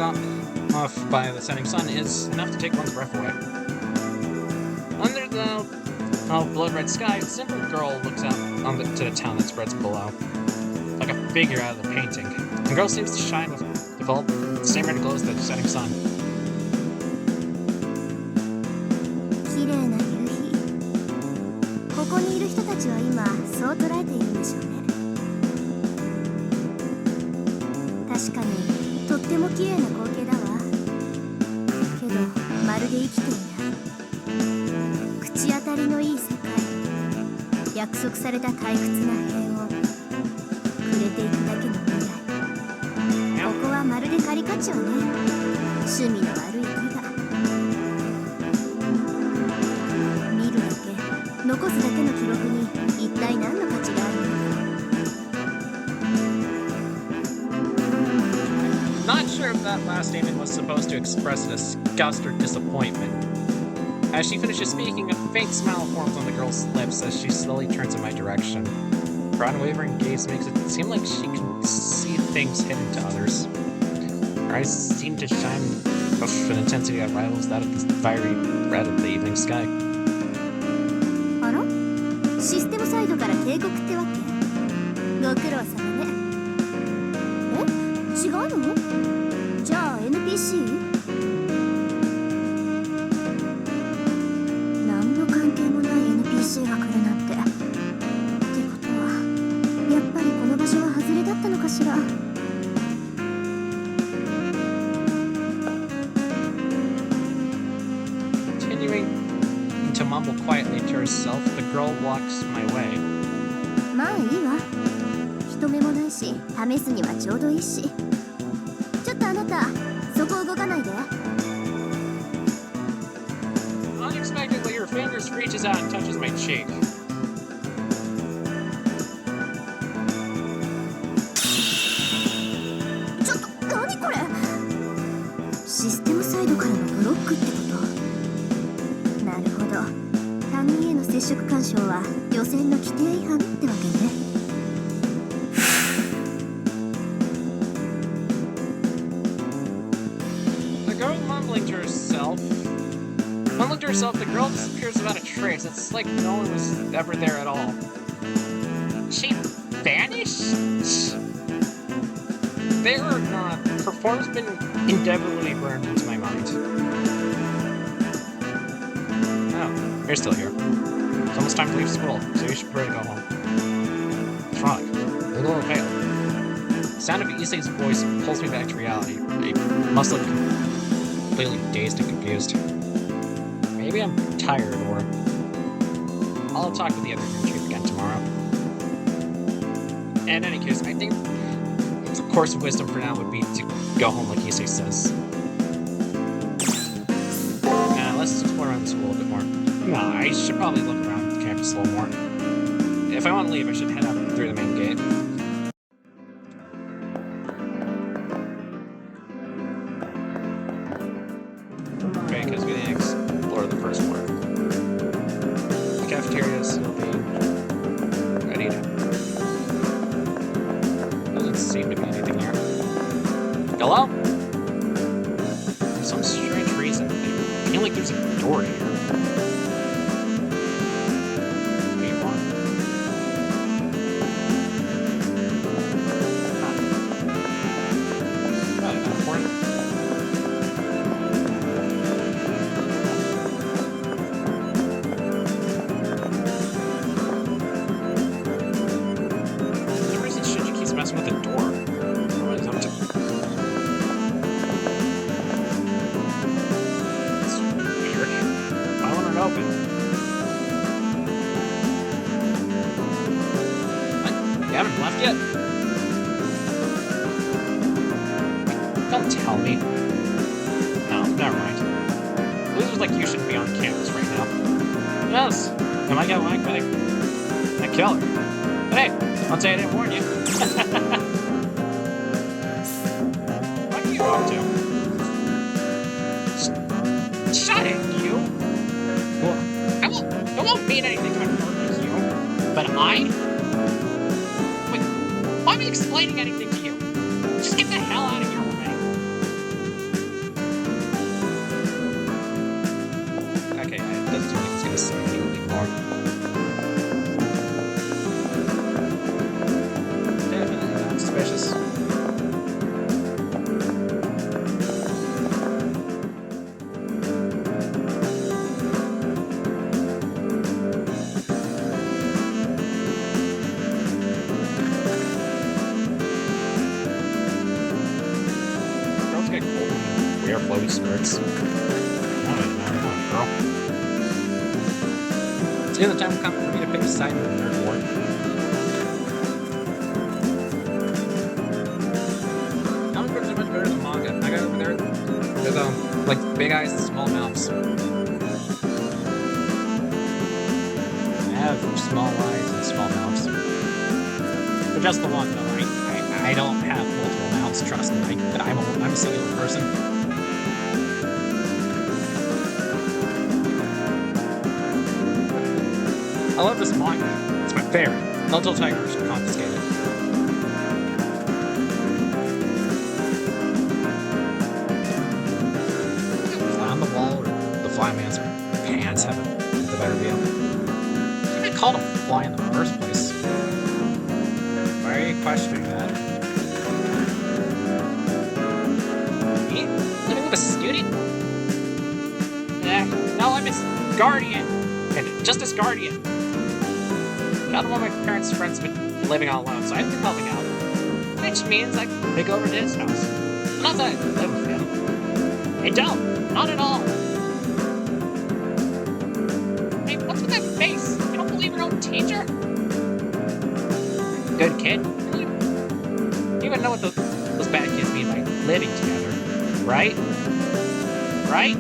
off by the setting sun is enough to take one's breath away. Under the blood-red sky, a simple girl looks out to the town that spreads below. like a figure out of the painting. The girl seems to shine with the same red glow as the setting sun. 綺麗な夕日。ここにいる人たちは今そう捉えているんでしょうね。確かにとっても綺麗な光景だわ。けどまるで生きていない。口当たりのいい世界、約束された退屈な平穏、触れていくだけの未来。ここはまるでカリカチュアね。趣味の悪い木が見るだけ、残すだけの記録に一体何の価値があるのか。 Not sure if that last statement was supposed to express disgust or disappointment. As she finishes speaking, a faint smile forms on the girl's lips as she slowly turns in my direction. Her unwavering gaze makes it seem like she can see things hidden to others. Her eyes seem to shine with an intensity that rivals that of the fiery red of the evening sky. あら？システムサイドから警告ってわけ？ご苦労様ね。え？違うの？じゃあ NPC？ 何の関係もない NPC が来るなんて。ってことは、やっぱりこの場所は外れだったのかしら。 Continuing to mumble quietly to herself, the girl walks my way. まあいいわ。人目もないし、試すにはちょうどいいし。ちょっとあなた、そこ動かないで。 Unexpectedly, her fingers reaches out and touches my cheek. ちょっと、何これ？システムサイドからのブロックってこと？なるほど。他人への接触干渉は予選の規定違反ってわけね。 The girl mumbling to herself, the girl disappears without a trace. It's like no one was ever there at all. She vanished? There or not, her form's been indelibly burned into my mind. Oh, you're still here. It's almost time to leave school, so you should probably go home. What's wrong? You're a little pale. The sound of Issei's voice pulls me back to reality. I must look completely dazed and confused. Maybe I'm tired, or I'll talk with the other chief again tomorrow. In any case, I think the course of wisdom for now would be to go home like Issei says. Now, let's explore around the school a bit more. No, I should probably look around campus a little more. If I want to leave, I should head up through the main gate. Okay, because we didn't explore the first floor. The cafeteria is still being readied. Doesn't seem to be anything here. Hello? For some strange reason, I feel like there's a door here. What do you want? Not important. Messing with the door. What is up to? It's weird. I want it open. What? You haven't left yet? Don't tell me. No, never mind. Losers like you shouldn't be on campus right now. Yes, you might get whacked by that killer. But hey, I'll say I didn't warn you. What are you up to? Shut it, you! Well, I won't mean anything to hurt you, but I? Wait, why am I explaining anything to you? Just get the hell out of here already! Okay, it doesn't seem like it's gonna say anything more. Definitely wear flowy skirts. I don't know, girl. It's the time will come for me to pick a side in the nerd war. Comic books are much better than manga. I got over there. There's like big eyes and small mouths. I have small eyes and small mouths. But just the one, though, right? I don't have multiple mouths, trust me. I'm a singular person. I love this manga. It's my favorite. Until Tigers confiscated. Fly on the wall, or the flyman's pants have the better view. I think I called a fly in the first place. Why are you questioning that? Me? Living with a student? No, I'm his guardian. And just his guardian. Not one of my parents' friends have been living all alone, so I've been helping out. Which means I can go over to his house. Not that I live with him. I don't. Not at all. Hey, what's with that face? You don't believe your own teacher? Good kid. You even know what those bad kids mean by living together, right? Right?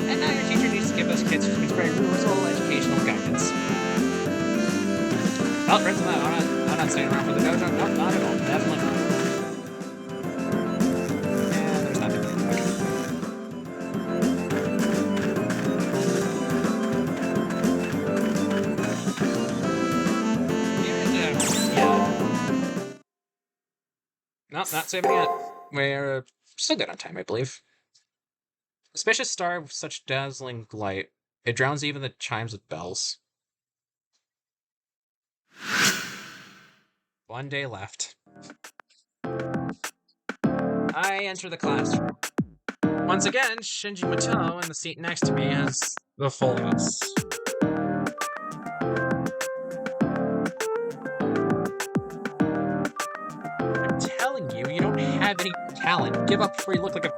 And now your teacher needs to give those kids very rural educational guidance. Oh, friends of mine, I'm not staying around for the dojo. No, not at all. Definitely not. Yeah, there's nothing. Okay. Yeah. Nope, not saving yet. We're still good on time, I believe. A spacious star with such dazzling light, it drowns even the chimes of bells. 1 day left. I enter the classroom. Once again, Shinji Mato in the seat next to me has the full house. I'm telling you, you don't have any talent. Give up before you look like a...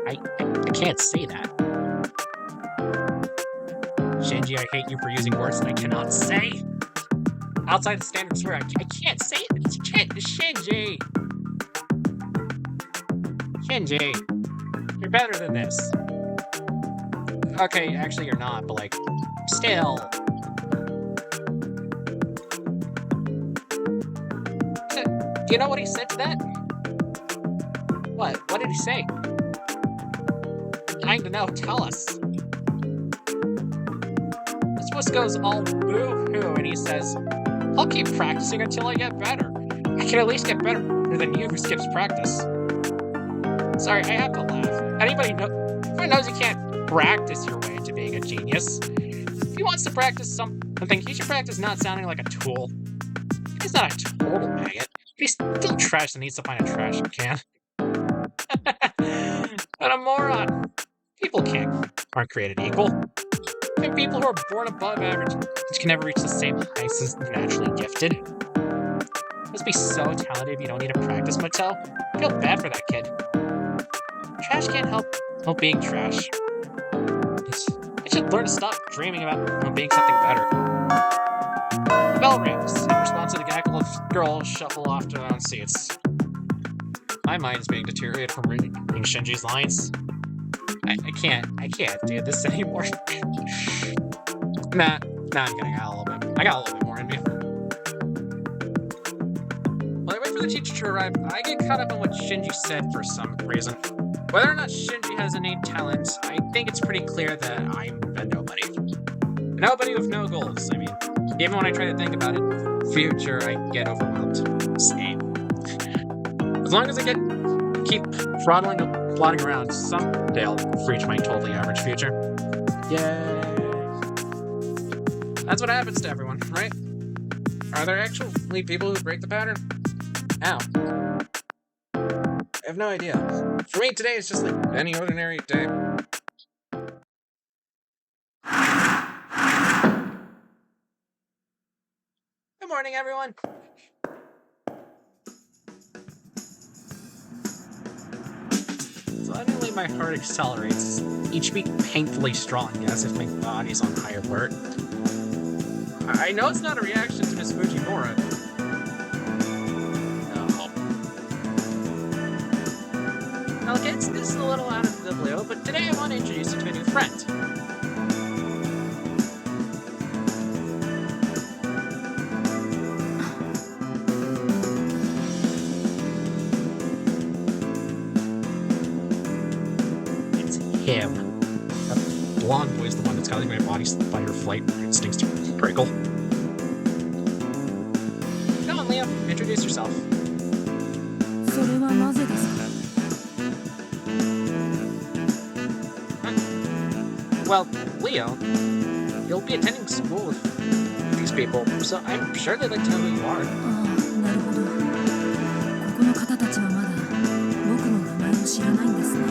I can't say that. Shinji, I hate you for using words that I cannot say. Outside the standard swear, I can't say it. It's Shinji. Shinji, you're better than this. Okay, actually you're not, but like, still. Do you know what he said to that? What? What did he say? Dying to know. Tell us. This Swiss goes all boo-hoo, and he says, I'll keep practicing until I get better. I can at least get better than you who skips practice. Sorry, I have to laugh. Everyone knows you can't practice your way into being a genius. If he wants to practice something, he should practice not sounding like a tool. He's not a total maggot. He's still trash and needs to find a trash can. What a moron. People aren't created equal. And people who are born above average can never reach the same heights as the naturally gifted. You must be so talented if you don't need to practice, Mattel. I feel bad for that kid. Trash can't help being trash. It should learn to stop dreaming about being something better. The bell rings. In response to the gaggle of girls shuffle off to their own seats. My mind is being deteriorated from reading Shinji's lines. I can't do this anymore. Nah, I'm kidding. I got a little bit more in me. While I wait for the teacher to arrive, I get caught up in what Shinji said for some reason. Whether or not Shinji has innate talent, I think it's pretty clear that I'm a nobody. A nobody with no goals. I mean, even when I try to think about it, future, I get overwhelmed. Same. As long as I keep plodding around, someday I'll reach my totally average future. Yay! That's what happens to everyone, right? Are there actually people who break the pattern? Ow. I have no idea. For me, today is just like any ordinary day. Good morning, everyone. my heart accelerates, each beat painfully strong, as if my body's on high alert. I know it's not a reaction to Miss Fujimura. No. Okay, this is a little out of the blue, but today I want to introduce you to a new friend. Him. That blonde boy is the one that's causing my body's fight or flight instincts to prickle. Come on, Leo, introduce yourself. それはなぜですか? Well, Leo, you'll be attending school with these people, so I'm sure they'd like to know who you are. ああ、なるほど。ここの方たちはまだ僕の名前を知らないんですね。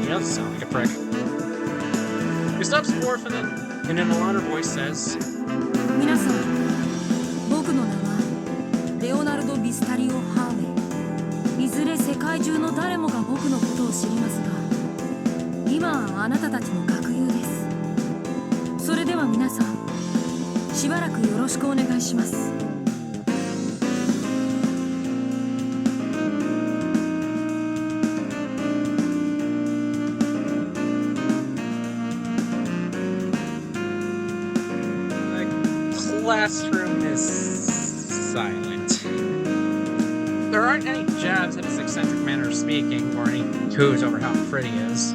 He doesn't sound like a prick. He stops forth and in an alarmed voice says, 皆さん、僕の名はレオナルド・ビスタリオ・ハーウェイ。いずれ世界中の誰もが僕のことを知りますが、今はあなたたちの学友です。それでは皆さん、しばらくよろしくお願いします。Classroom is silent. There aren't any jabs at his eccentric manner of speaking or any coos over how pretty he is.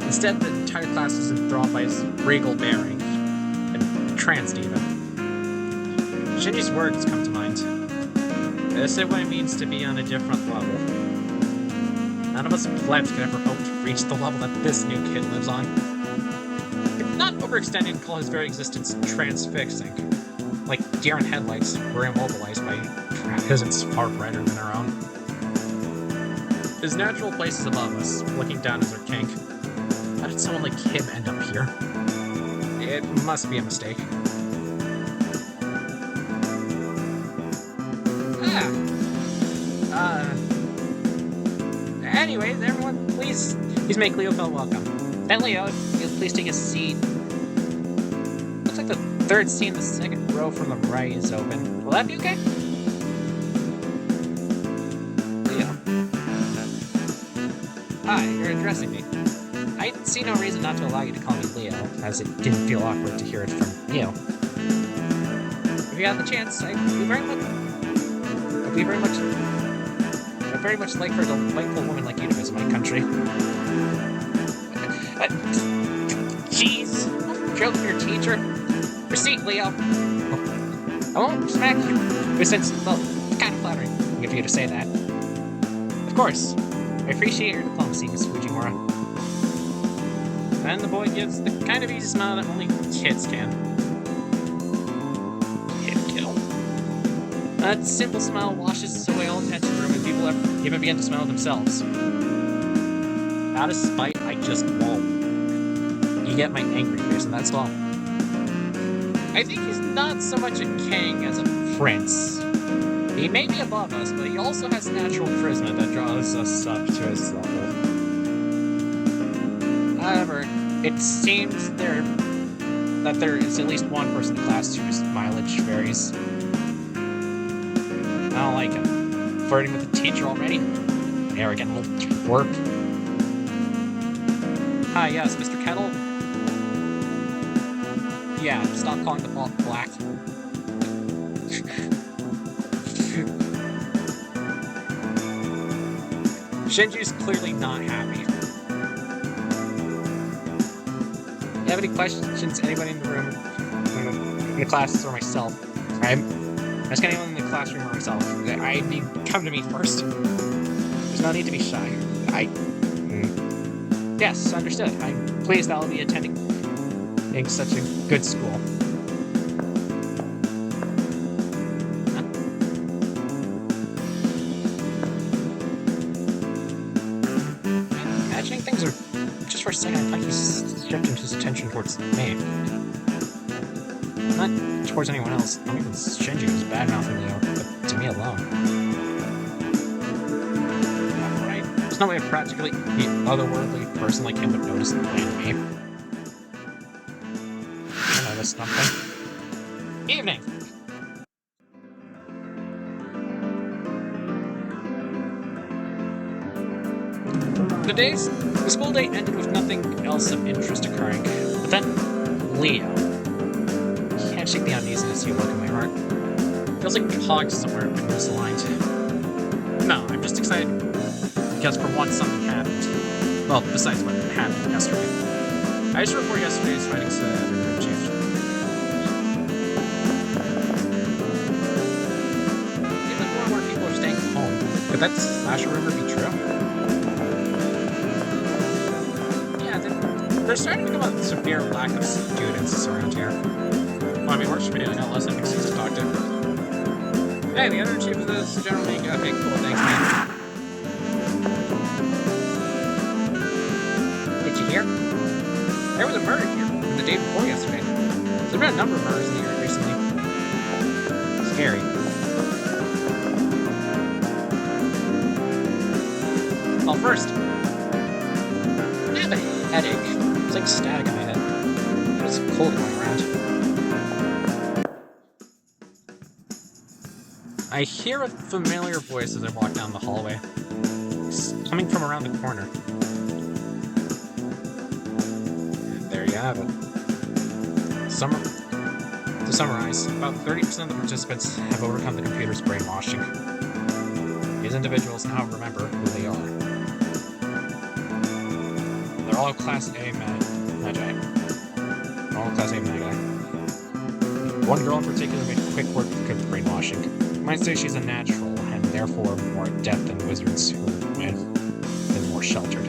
Instead, the entire class is enthralled by his regal bearing and tranced even. Shinji's words come to mind. This is what it means to be on a different level. None of us plebs could ever hope to reach the level that this new kid lives on. Not overextending to call his very existence transfixing. Like deer in headlights, we're immobilized by peasants far brighter than our own. His natural place is above us, looking down as our kink. How did someone like him end up here? It must be a mistake. Anyways, everyone, please make Leo feel welcome. Then Leo, you'll please take a seat. Looks like the third seat in the second row from the right is open. Will that be okay? Leo. Hi, you're addressing me. I see no reason not to allow you to call me Leo, as it didn't feel awkward to hear it from you. If you had the chance, I'd very much like for a delightful woman like you to visit my country. Jeez! Joke your teacher. Proceed, Leo. I won't smack you, but since, well, it's kind of flattering of you to say that. Of course. I appreciate your diplomacy, Miss Fujimura. Then the boy gives the kind of easy smile that only kids can. Kid kill. That simple smile washes away all tension in the room, and people even begin to smile themselves. Out of spite, I just won't. You get my angry face, and that's all. I think he's not so much a king as a prince. He may be above us, but he also has natural charisma that draws us up to his level. However, it seems that there is at least one person in the class whose mileage varies. I don't like him. Flirting with the teacher already? Arrogant little twerp. Hi, yes, Mr. Kettle? Yeah, stop calling the ball black. Shinji's clearly not happy. You have any questions, anybody in the room, in the class, or myself? I'm asking anyone in the classroom or myself. I need come to me first. There's no need to be shy. Yes, understood. I'm pleased that I'll be attending in such a good school. Imagining things are just for a second, I thought he's shifting his attention towards me. Not towards anyone else. Not even Shinji was bad-mouthing Leo, but to me alone. Right. There's no way a practically otherworldly person like him would notice the bland me. I noticed something. Evening! The school day ended with nothing else of interest occurring. But then, Leo. Can't shake the uneasiness you look in my heart. Feels like cogs somewhere have been misaligned. No, I'm just excited because for once something happened. Well, besides what happened yesterday. I just report yesterday's findings to the room chief. Seems like more and more people are staying home. Could that slasher rumor be true? Yeah, there's starting to become a severe lack of students around here. Well, I mean, works for me, I got less NPCs to talk to. Hey, the other chief of this general league. Okay, cool, thanks, man. Did you hear? There was a murder here the day before yesterday. There's been a number of murders in the area recently. Scary. Well, first, I have a headache. It's like static in my head. It's cold going around. I hear a familiar voice as I walk down the hallway. It's coming from around the corner. And there you have it. To summarize, about 30% of the participants have overcome the computer's brainwashing. These individuals now remember who they are. They're all Class A Magi. They're all Class A Magi. One girl in particular made quick work of brainwashing. You might say she's a natural, and therefore more adept than wizards who have been more sheltered.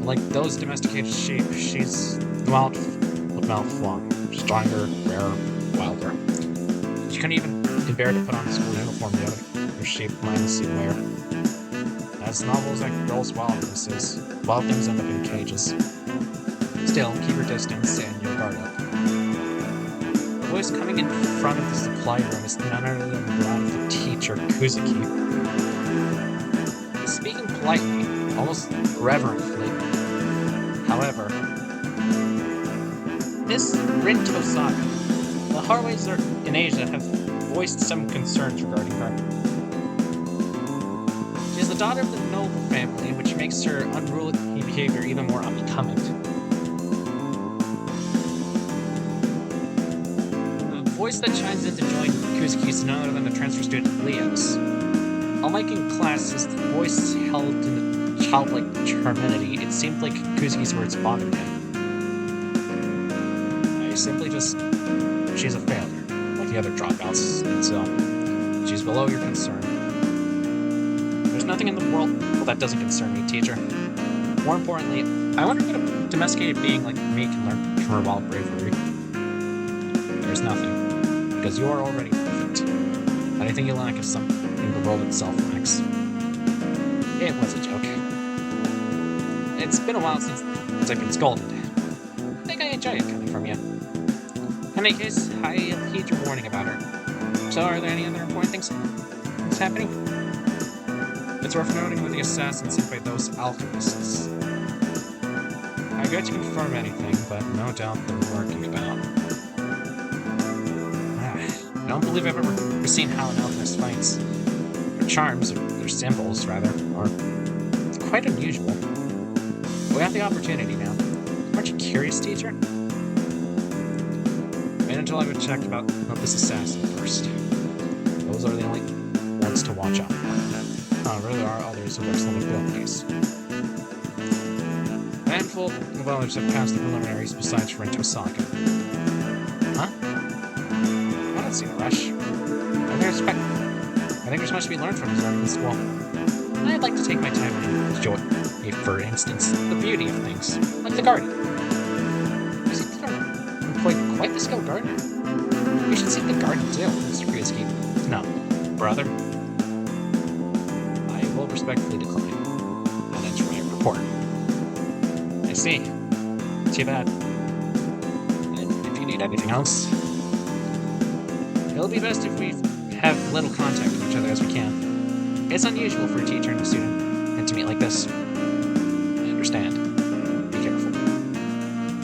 Like those domesticated sheep, she's malformed, stronger, rarer, wilder. She couldn't even bear to put on the school uniform the other sheep mindlessly wear. As novel as that girl's wildness is, wild things end up in cages. Still, keep your distance and your guard up. The voice coming in front of the supply room is none other than that of the teacher, Kuzuki. Speaking politely, almost reverently. However, Miss Rinto Saga, the Harways in Asia have voiced some concerns regarding her. She is the daughter of the noble family, which makes her unruly behavior even more unbecoming. The voice that chimes in to join Kuzuki is none other than the transfer student Leo's. Unlike in classes, the voice held in a childlike timidity. It seemed like Kuzuki's words bothered him. Simply just, she's a failure, like the other dropouts, and so she's below your concern. There's nothing in the world that doesn't concern me, teacher. More importantly, I wonder if a domesticated being like me can learn from her wild bravery. There's nothing, because you are already perfect. Anything you lack is something the world itself lacks. It was a joke. It's been a while since I've been scolded. I think I enjoy it coming from you. In any case, I heed your warning about her. So, are there any other important things that's happening? It's worth noting that the assassins sent by those alchemists. I've yet to confirm anything, but no doubt they're working about. I don't believe I've ever seen how an alchemist fights. Their charms, or their symbols, rather, are quite unusual. We have the opportunity now. Aren't you curious, teacher? Wait until I've checked about this assassin first. Those are the only ones to watch out for. However, there are others with excellent abilities. A handful of others have passed the preliminaries besides Rinto Saga. Huh? I don't see the rush. I think there's much to be learned from his learning in school. I'd like to take my time and enjoy, for instance, the beauty of things, like the garden. Quite the skilled gardener. You should see the garden too, Mr. Kuzuki. No, brother. I will respectfully decline and enter my report. I see. Too bad. And if you need anything else, it'll be best if we have little contact with each other as we can. It's unusual for a teacher and a student to me like this. I understand. Be careful.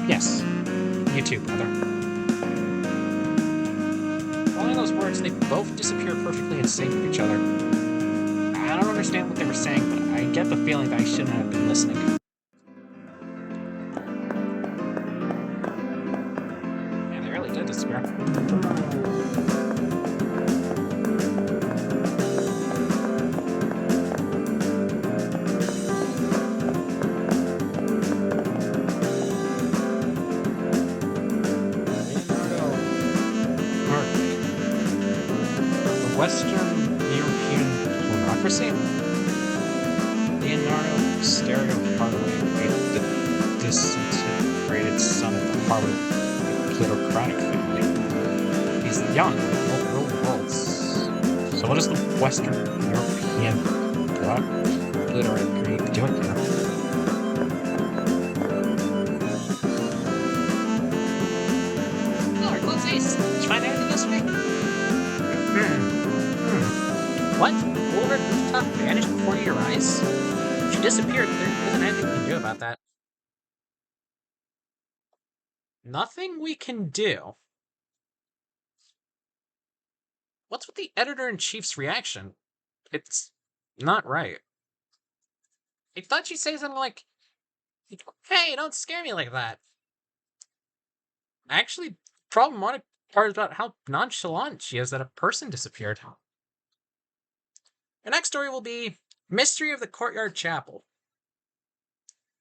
Yes. You too, brother. Following those words, they both disappear perfectly in sync with each other. I don't understand what they were saying, but I get the feeling that I shouldn't have been listening. Yeah, they really did disappear. Western European pornography? Leonardo Stereo Hardaway, the disintegrated son of the Harvard plutocratic family. He's young, will rule the worlds. So what is the Western European plutocracy doing here? Lord, let's ace. Did you find anything this week? What? Over rooftop vanished before your eyes? She disappeared. There isn't anything we can do about that. Nothing we can do? What's with the editor-in-chief's reaction? It's not right. I thought she'd say something like, hey, don't scare me like that. Actually, the problematic part is about how nonchalant she is that a person disappeared. Our next story will be Mystery of the Courtyard Chapel.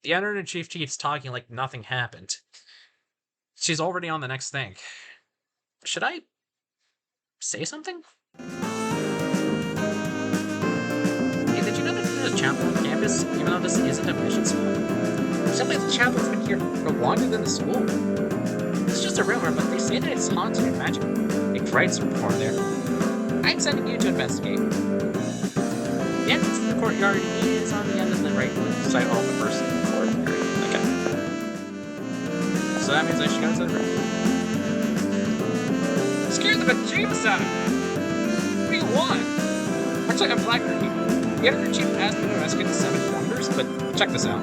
The editor-in-chief keeps talking like nothing happened. She's already on the next thing. Should I say something? Hey, did you know that there's a chapel on campus, even though this isn't a mission school? Simply the chapel's been here for longer than the school. It's just a rumor, but they say that it's haunted and magic. Big rites are performed there. I'm sending you to investigate. The entrance to the courtyard is on the end of the right side of the first floor. Okay. So that means I should go to the room. Scare the bejeebus out of me! What do you want? Actually, I'm glad you're here. The editor-in-chief asked me to investigate the 7 wonders, but check this out.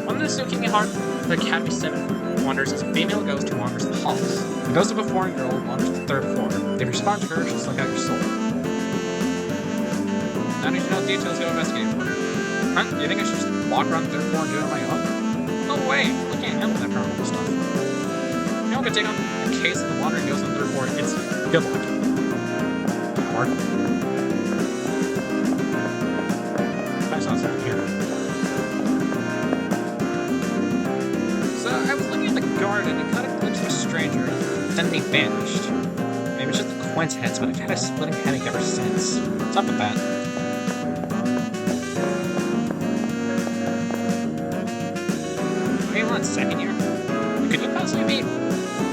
One of the Suki Heart, the Academy 7 wonders is a female ghost who wanders the halls. The ghost of a foreign girl wanders the 3rd floor. If you respond to her, she'll suck out your soul. Now need to know details, go investigate for her. Huh? Do you think I should just walk around the 3rd floor and do it on my own? No way! I can't handle that paranormal stuff. You know, I could take on a case of the wandering ghost on the 3rd floor. It's good luck. Or I saw something here. So I was looking at the garden and caught a glimpse of a stranger. Then they vanished. Maybe it's just a coincidence, but I've had a splitting headache ever since. What's up with that? Are you on 2nd year? Could you possibly be?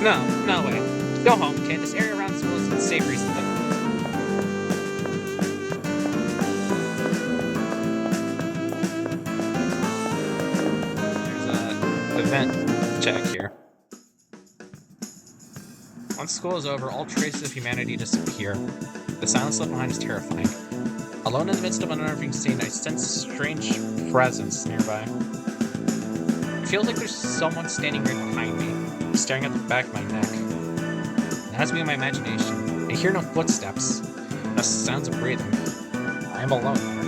No way. Go home, kid. This area around school isn't safe recently. There's a event check here. Once school is over, all traces of humanity disappear. The silence left behind is terrifying. Alone in the midst of an unnerving scene, I sense a strange presence nearby. It feels like there's someone standing right behind me, staring at the back of my neck. It has me in my imagination. I hear no footsteps, no sounds of breathing. I am alone there.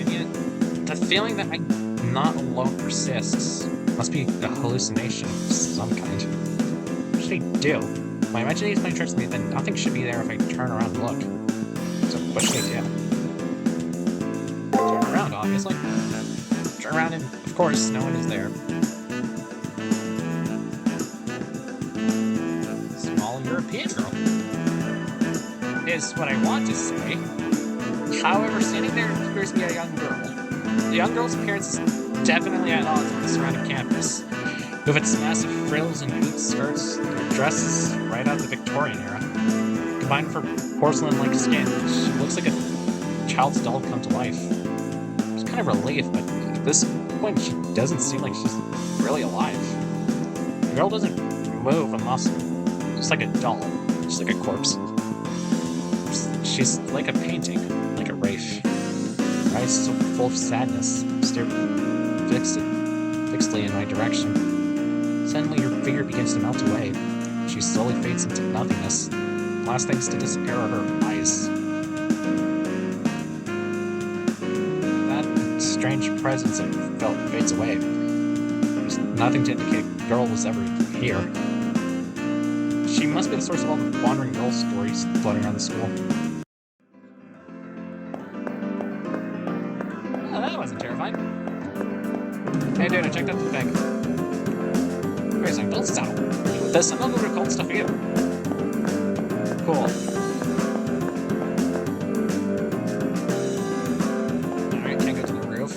And yet, the feeling that I'm not alone persists. Must be a hallucination of some kind. What should I do? My imagination is playing tricks on me, then nothing should be there if I turn around and look. So what should I do? Turn around, obviously. Turn around and, of course, no one is there. Small European girl. Is what I want to say. However, standing there appears to be a young girl. The young girl's appearance is definitely at odds with the surrounding campus. With its massive frills and boot skirts, her dress is right out of the Victorian era. Combined with her porcelain-like skin, she looks like a child's doll come to life. It's kind of relief, but at this point she doesn't seem like she's really alive. The girl doesn't move a muscle. Just like a doll. Just like a corpse. She's like a painting. Like a wraith. Her eyes so full of sadness. Stare fixedly in my direction. Suddenly her figure begins to melt away. She slowly fades into nothingness. The last things to disappear are her eyes. That strange presence I felt fades away. There's nothing to indicate a girl was ever here. She must be the source of all the wandering girl stories floating around the school. Oh, that wasn't terrifying. Hey dude, I checked out the thing. Wait a second, don't settle. With this, I'm not moving to cold stuff either. Cool. Alright, can't go to the roof.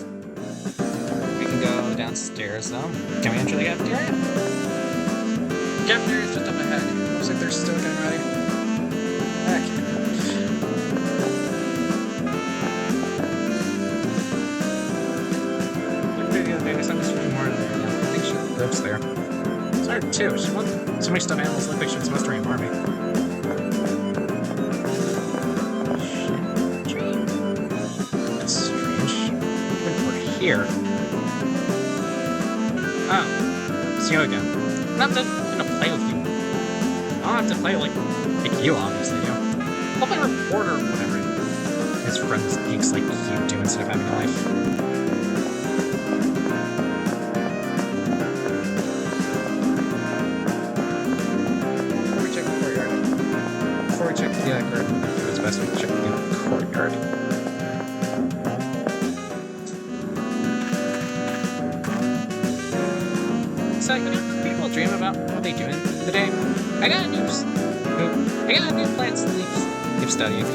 We can go downstairs though. Can we enter the cafeteria? Cafeteria's just up ahead. Looks like they're still getting ready. Heck. Look at the other day, I saw Mr. More in there. I think she lives there. It's hard too. So many stuffed animals look like she's supposed to rearm me. That's strange. Even we're here. Oh, it's you again. I'm gonna play with you. I don't have to play like you obviously do. I'll play reporter or whatever his friends geeks like you do instead of having a life. Before we check the courtyard. Before we check the garden, it's best we check the courtyard. So, you know, people dream about what they do in the day. I got a new plant sleep studying.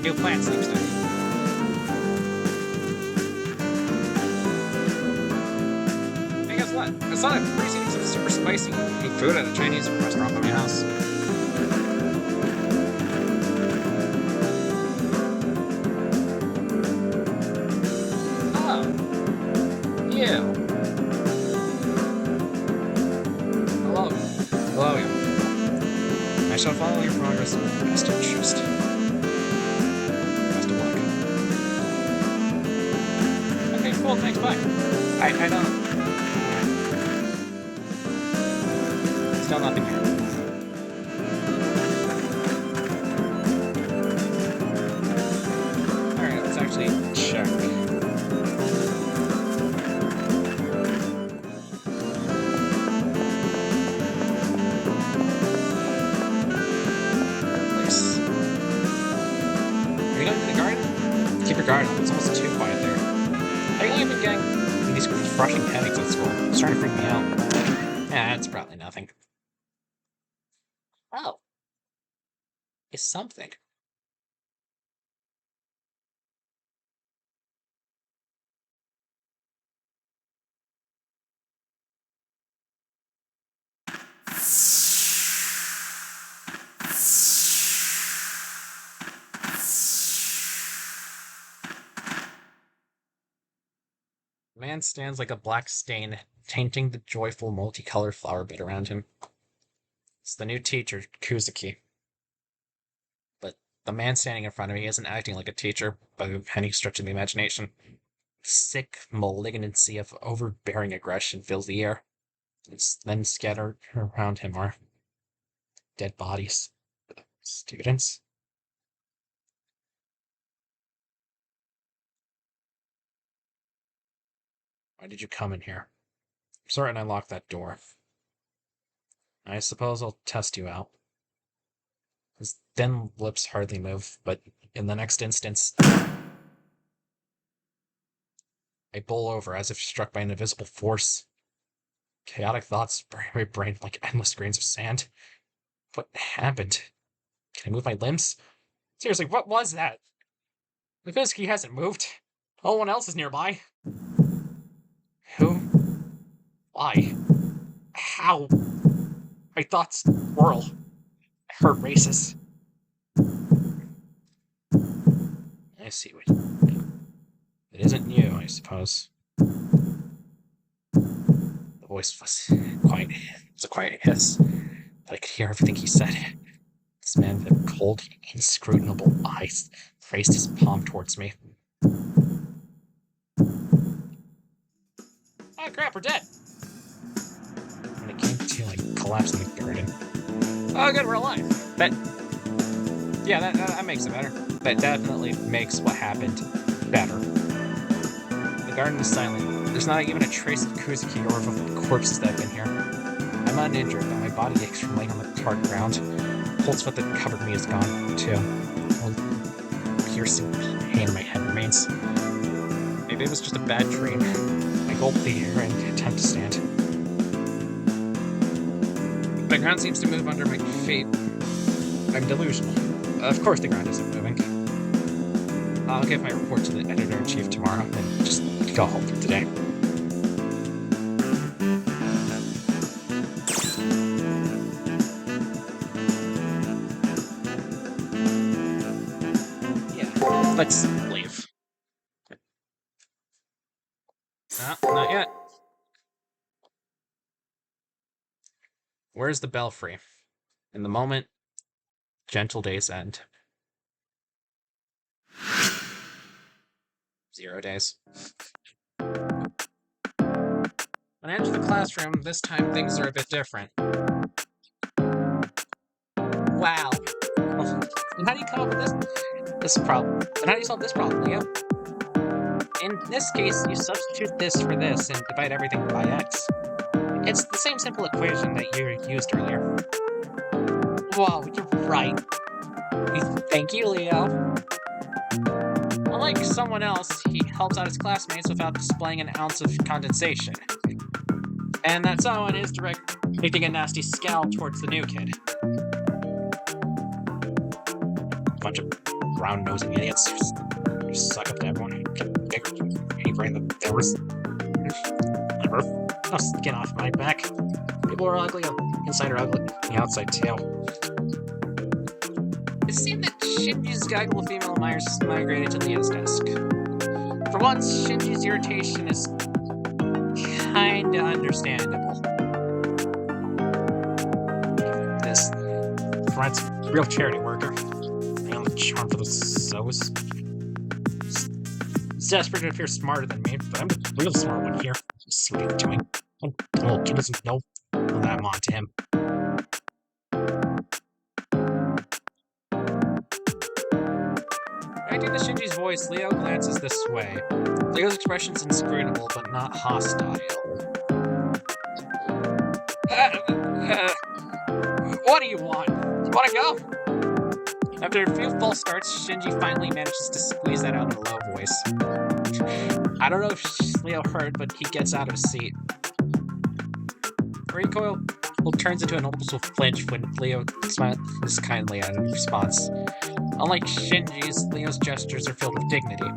New plant sleep studying. Hey, guess what? I saw that Grace eating some super spicy food at a Chinese restaurant by my house. Oh. Ew. Hello, you. I shall follow your progress with best interest. Best of luck. Okay, cool, thanks, bye. I don't... Still nothing here. Alright, let's actually check. Keep your guard up. It's almost too quiet there. How long have you been getting these crushing headaches at school? It's starting to freak me out. Yeah, it's probably nothing. Oh. It's something. The man stands like a black stain, tainting the joyful multicolored flower bed around him. It's the new teacher, Kuzuki. But the man standing in front of me isn't acting like a teacher by any stretch of the imagination. Sick malignancy of overbearing aggression fills the air. Then scattered around him are dead bodies. Students? Why did you come in here? I'm certain I locked that door. I suppose I'll test you out. His thin lips hardly move, but in the next instance, I bowl over as if struck by an invisible force. Chaotic thoughts bury my brain like endless grains of sand. What happened? Can I move my limbs? Seriously, what was that? Levinsky hasn't moved. No one else is nearby. Who? Why? How? My thoughts whirl. Her races. I see what you mean. It isn't you, I suppose. The voice was quiet. It was a quiet hiss. but I could hear everything he said. This man with cold, inscrutable eyes raised his palm towards me. Oh crap, we're dead! When it came to, like, collapsing the garden. Oh good, we're alive! But, yeah, that makes it better. That definitely makes what happened better. The garden is silent. There's not even a trace of Kuzuki or of the corpses that have been here. I'm uninjured, but my body aches from laying on the hard ground. The cold sweat that covered me is gone, too. A piercing pain in my head remains. Maybe it was just a bad dream. I gulp the air and attempt to stand. The ground seems to move under my feet. I'm delusional. Of course the ground isn't moving. I'll give my report to the editor-in-chief tomorrow, and just go home for today. Yeah, let's leave. No, not yet. Where's the belfry? In the moment, gentle days end. 0 days. When I enter the classroom, this time things are a bit different. Wow. And how do you come up with this problem? And how do you solve this problem, Leo? In this case, you substitute this for this and divide everything by x. It's the same simple equation that you used earlier. Whoa, you're right. Thank you, Leo. Unlike someone else, he helps out his classmates without displaying an ounce of condensation. And that someone is directing a nasty scowl towards the new kid. Bunch of brown-nosing idiots who suck up to everyone who can bigger any brain than theirs. Never. No skin off my back. People are ugly, inside are ugly, the outside too. It seemed that Shinji's gaggle of female admirers migrated to Leo's desk. For once, Shinji's irritation is kinda understandable. This threat's a real charity worker. I am the charm for the so's. He's desperate to appear smarter than me, but I'm the real smart one here. See what he's doing. Oh, he doesn't know that I'm on to him. Reacting to Shinji's voice, Leo glances this way. Leo's expression's inscrutable, but not hostile. What do you want? You want to go? After a few false starts, Shinji finally manages to squeeze that out in a low voice. I don't know if Leo heard, but he gets out of his seat. Recoil turns into a noticeable flinch when Leo smiles kindly at him in response. Unlike Shinji's, Leo's gestures are filled with dignity.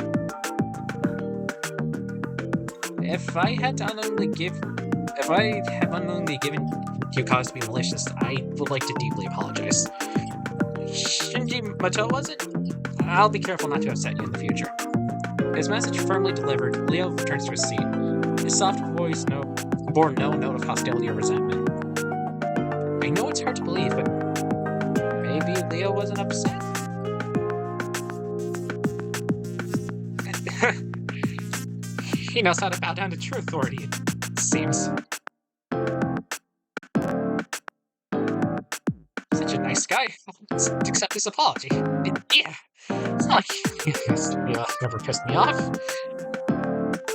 If I had unknowingly given you cause to be malicious, I would like to deeply apologize. Shinji Mato, was it? I'll be careful not to upset you in the future. His message firmly delivered, Leo returns to his seat. His soft voice bore no note of hostility or resentment. I know it's hard to believe, but maybe Leo wasn't upset? He knows how to bow down to true authority, it seems. Such a nice guy. Let's accept his apology. Yeah. It's not like he never pissed me off.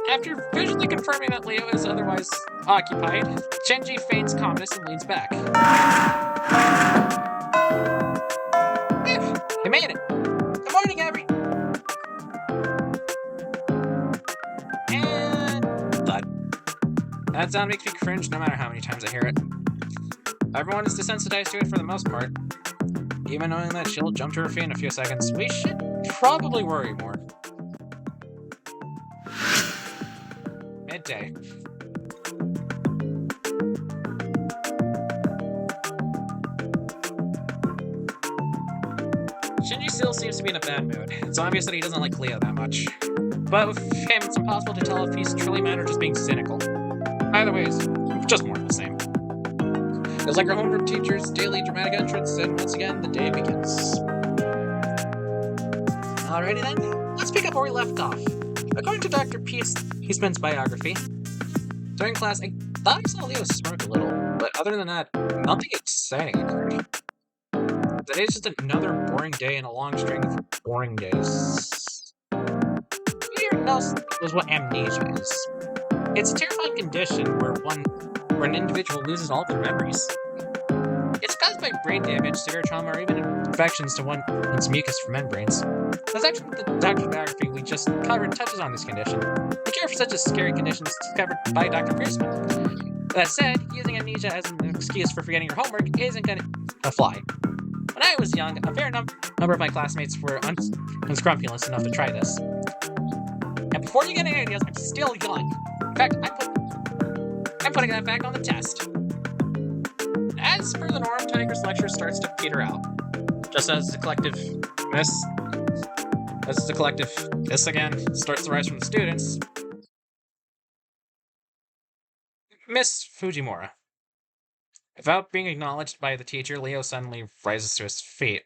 After visually confirming that Leo is otherwise occupied, Shinji feigns calmness and leans back. He made it! Good morning, And thud. That sound makes me cringe no matter how many times I hear it. Everyone is desensitized to it for the most part. Even knowing that she'll jump to her feet in a few seconds, we should probably worry more. Midday. Shinji still seems to be in a bad mood. It's obvious that he doesn't like Leo that much. But with him, it's impossible to tell if he's truly mad or just being cynical. Either way, it's just more of the same. It's like our homeroom teacher's daily dramatic entrance, and once again, the day begins. Alrighty then, let's pick up where we left off. According to Dr. Peaceman's biography, during class, I thought I saw Leo smirk a little, but other than that, nothing exciting occurred. Today's just another boring day in a long string of boring days. Here knows what amnesia is. It's a terrifying condition where an individual loses all their memories. It's caused by brain damage, severe trauma, or even infections to one's mucous membranes. The section of the doctor's biography we just covered touches on this condition. The cure for such a scary condition is discovered by Dr. Pearson. That said, using amnesia as an excuse for forgetting your homework isn't going to fly. When I was young, a fair number of my classmates were unscrupulous enough to try this. And before you get any ideas, I'm still young. In fact, I'm putting that back on the test. As per the norm, Tiger's lecture starts to peter out. Just as the collective this again starts to rise from the students, Miss Fujimura. Without being acknowledged by the teacher, Leo suddenly rises to his feet.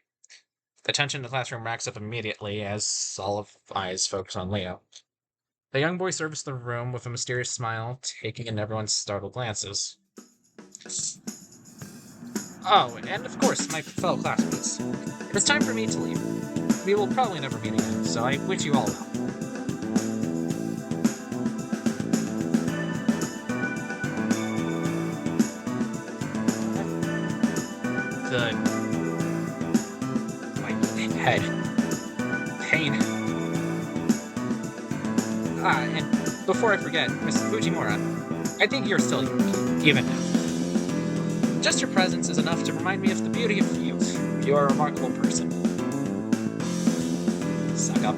The tension in the classroom racks up immediately as all of eyes focus on Leo. The young boy surveys the room with a mysterious smile, taking in everyone's startled glances. Oh, and of course, my fellow classmates. It is time for me to leave. We will probably never meet again, so I wish you all well. My head. Pain. And before I forget, Miss Fujimura, I think you're still young, even now. Just your presence is enough to remind me of the beauty of youth. You are a remarkable person. Suck up.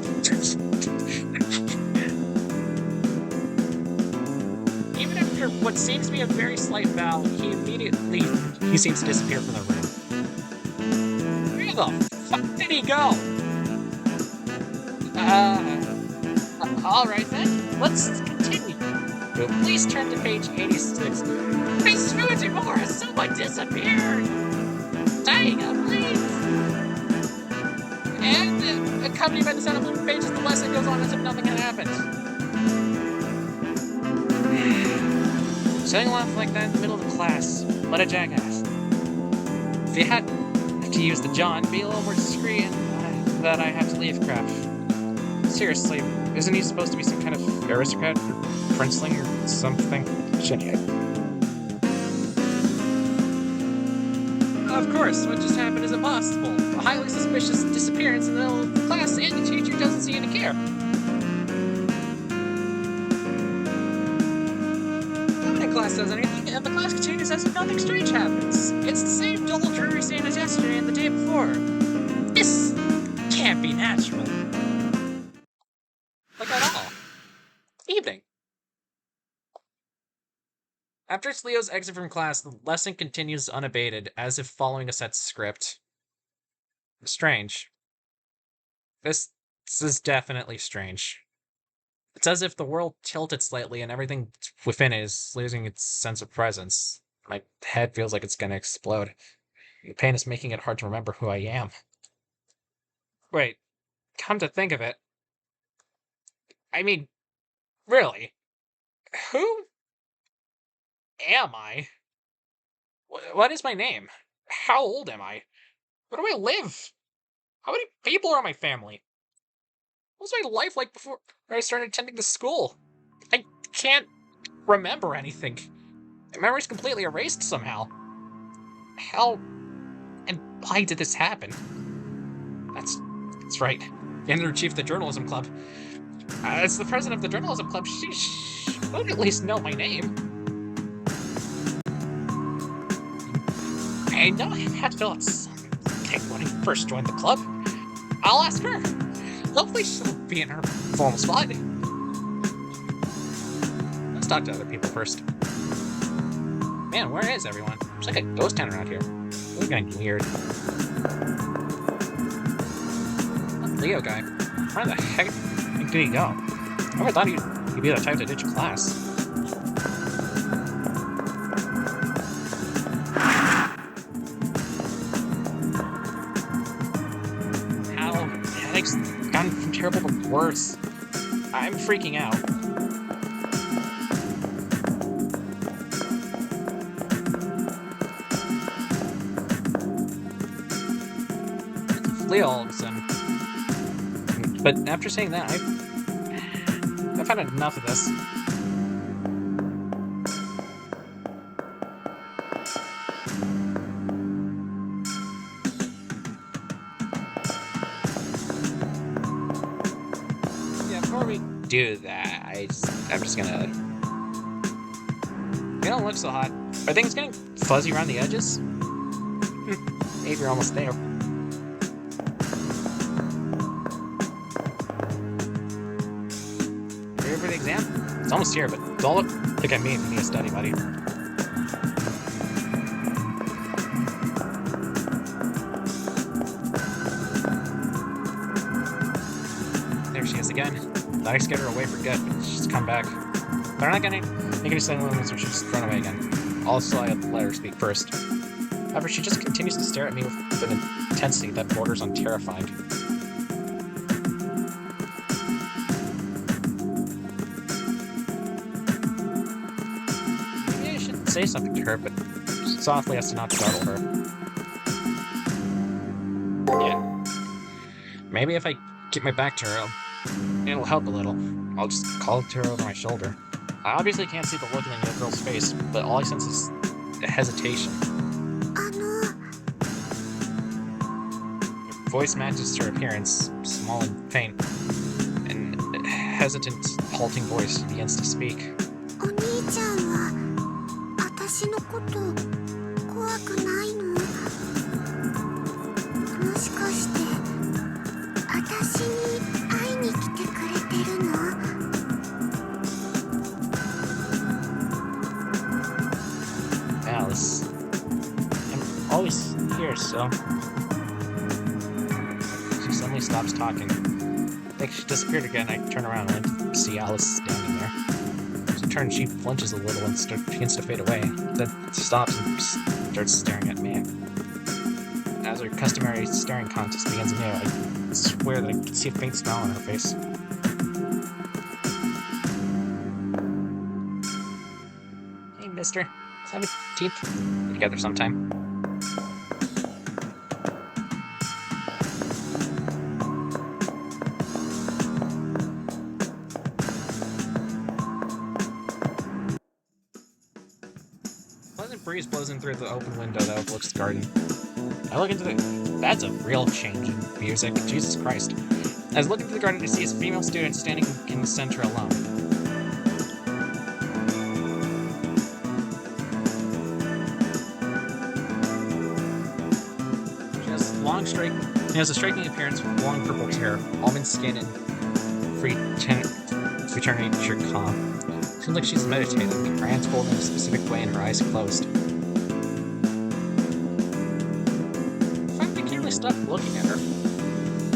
Even after what seems to be a very slight bow, he seems to disappear from the room. Where the fuck did he go? Alright then, let's continue. Please turn to page 86. Miss Fujimura, someone disappeared! Taiga, please! And accompanied by the sound of moving pages, the lesson goes on as if nothing had happened. Shutting off like that in the middle of the class. What a jackass. If you had to use the John, be a little more discreet and that I have to leave crap. Seriously, isn't he supposed to be some kind of aristocrat or princeling or something? Shit. Of course, what just happened is impossible. A highly suspicious disappearance in the middle of the class and the teacher doesn't seem to care. Class does anything, and the class continues as if nothing strange happens. It's the same dull, dreary scene as yesterday and the day before. This can't be natural. Like at all. Evening. After Leo's exit from class, the lesson continues unabated, as if following a set script. Strange. This is definitely strange. It's as if the world tilted slightly and everything within it is losing its sense of presence. My head feels like it's gonna explode. The pain is making it hard to remember who I am. Wait, come to think of it. I mean, really? Who am I? What is my name? How old am I? Where do I live? How many people are in my family? What was my life like before I started attending the school? I can't remember anything. My memory's completely erased somehow. How and why did this happen? That's right. The editor-in-chief of the journalism club. As the president of the journalism club, she should at least know my name. I know I had to fill out something when I first joined the club. I'll ask her. Hopefully she'll be in her formal spot. Let's talk to other people first. Man, where is everyone? There's like a ghost town around here. It's getting weird. That Leo guy. Where the heck did he go? I never thought he'd be the type to ditch class. gotten from terrible to worse. I'm freaking out. Flee all of a sudden. But after saying that, I've had enough of this. Yeah, before we do that, I'm just gonna... They don't look so hot. Are things getting fuzzy around the edges? Maybe you're almost there. Ready for the exam? It's almost here, but don't look like I need a study buddy. There she is again. Thought I scared her away for good, but she's come back. But I'm not gonna make any sudden movements or she'll just run away again. Also, I let her speak first. However, she just continues to stare at me with an intensity that borders on terrifying. Maybe I should say something to her, but softly as to not startle her. Yeah. Maybe if I keep my back to her, it'll help a little. I'll just call to her over my shoulder. I obviously can't see the look in the young girl's face, but all I sense is hesitation. Her voice matches her appearance, small and faint, and hesitant, halting voice begins to speak. お兄ちゃんは私のこと怖くないの？もしかして私に会いに来てくれてるの？ Alice, I'm always here, so... She suddenly stops talking. I think she disappeared again. I turn around and see Alice standing there. As she turns, she flinches a little and begins to fade away, then stops and starts staring at me. As her customary staring contest begins anew, I swear that I can see a faint smile on her face. Hey, mister. Let's have a tea together sometime. Pleasant breeze blows in through the open window that overlooks the garden. I look into the... That's a real change in music. Jesus Christ. As I look into the garden, I see a female student standing in the center alone. He has a striking appearance with long purple hair, almond skin, and fraternity shirt calm. Seems like she's meditating, her hands folded in a specific way and her eyes closed. Finally, can't really stop looking at her.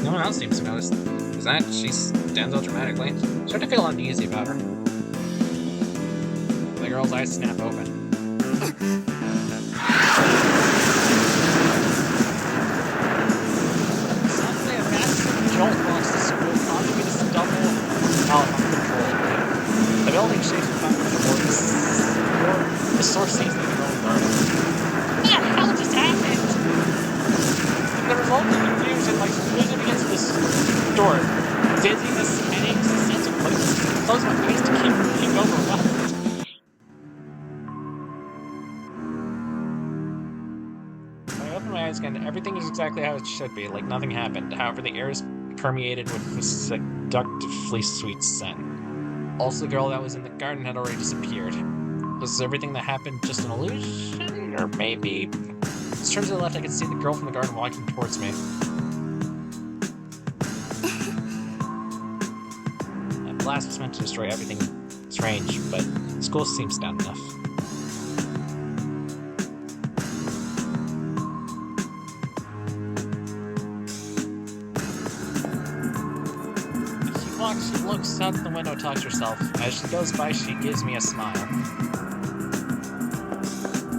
No one else seems to notice. Is that she stands out dramatically? I start to feel uneasy about her. The girl's eyes snap open. Jolt wants the school causing me to stumble out uncontrollably. The building shakes with thunder or the source sees the girl garden. What the hell just happened? The resulting confusion, like squeezing against this door. Dizziness, headaches, a sense of place. Close my face to keep being overwhelmed. I open my eyes again. Everything is exactly how it should be, like nothing happened. However, the air is permeated with a seductively sweet scent. Also, the girl that was in the garden had already disappeared. Was everything that happened just an illusion? Or maybe... As I turned to the left, I could see the girl from the garden walking towards me. That blast was meant to destroy everything strange, but school seems down enough. She looks out the window and talks to herself. As she goes by, she gives me a smile.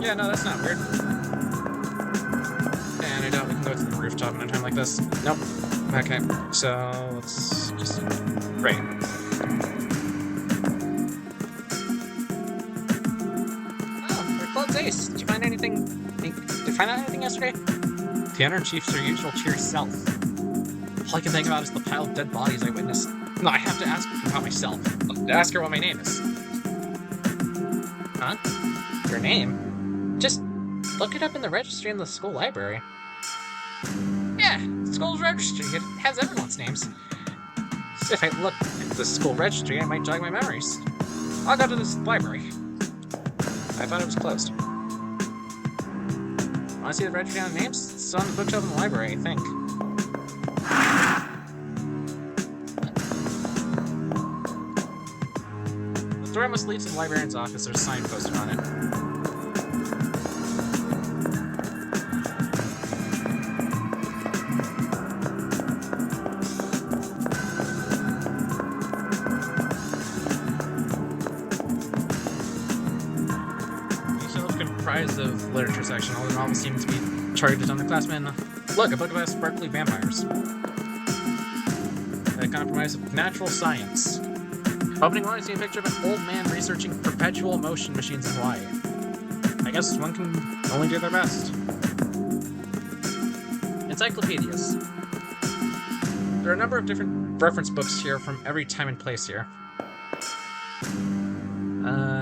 Yeah, no, that's not weird. And I doubt we can go to the rooftop in a time like this. Nope. Okay, so let's just... Great. Oh, your club's ace. Did you find anything... Did you find out anything yesterday? The Editor-in-Chief's her usual cheery self. All I can think about is the pile of dead bodies I witnessed. No, I have to ask her about myself. Ask her what my name is. Huh? Your name? Just look it up in the registry in the school library. Yeah, the school's registry. It has everyone's names. So if I look at the school registry, I might jog my memories. I'll go to this library. I thought it was closed. Want to see the registry on names? It's on the bookshelf in the library, I think. The door must lead to the librarian's office. There's a sign posted on it. Comprised of literature section. All the novels seem to be targeted on the classmen. Look, a book about sparkly vampires. That compromise of natural science. Opening one, I see a picture of an old man researching perpetual motion machines in Hawaii. I guess one can only do their best. Encyclopedias. There are a number of different reference books here from every time and place here.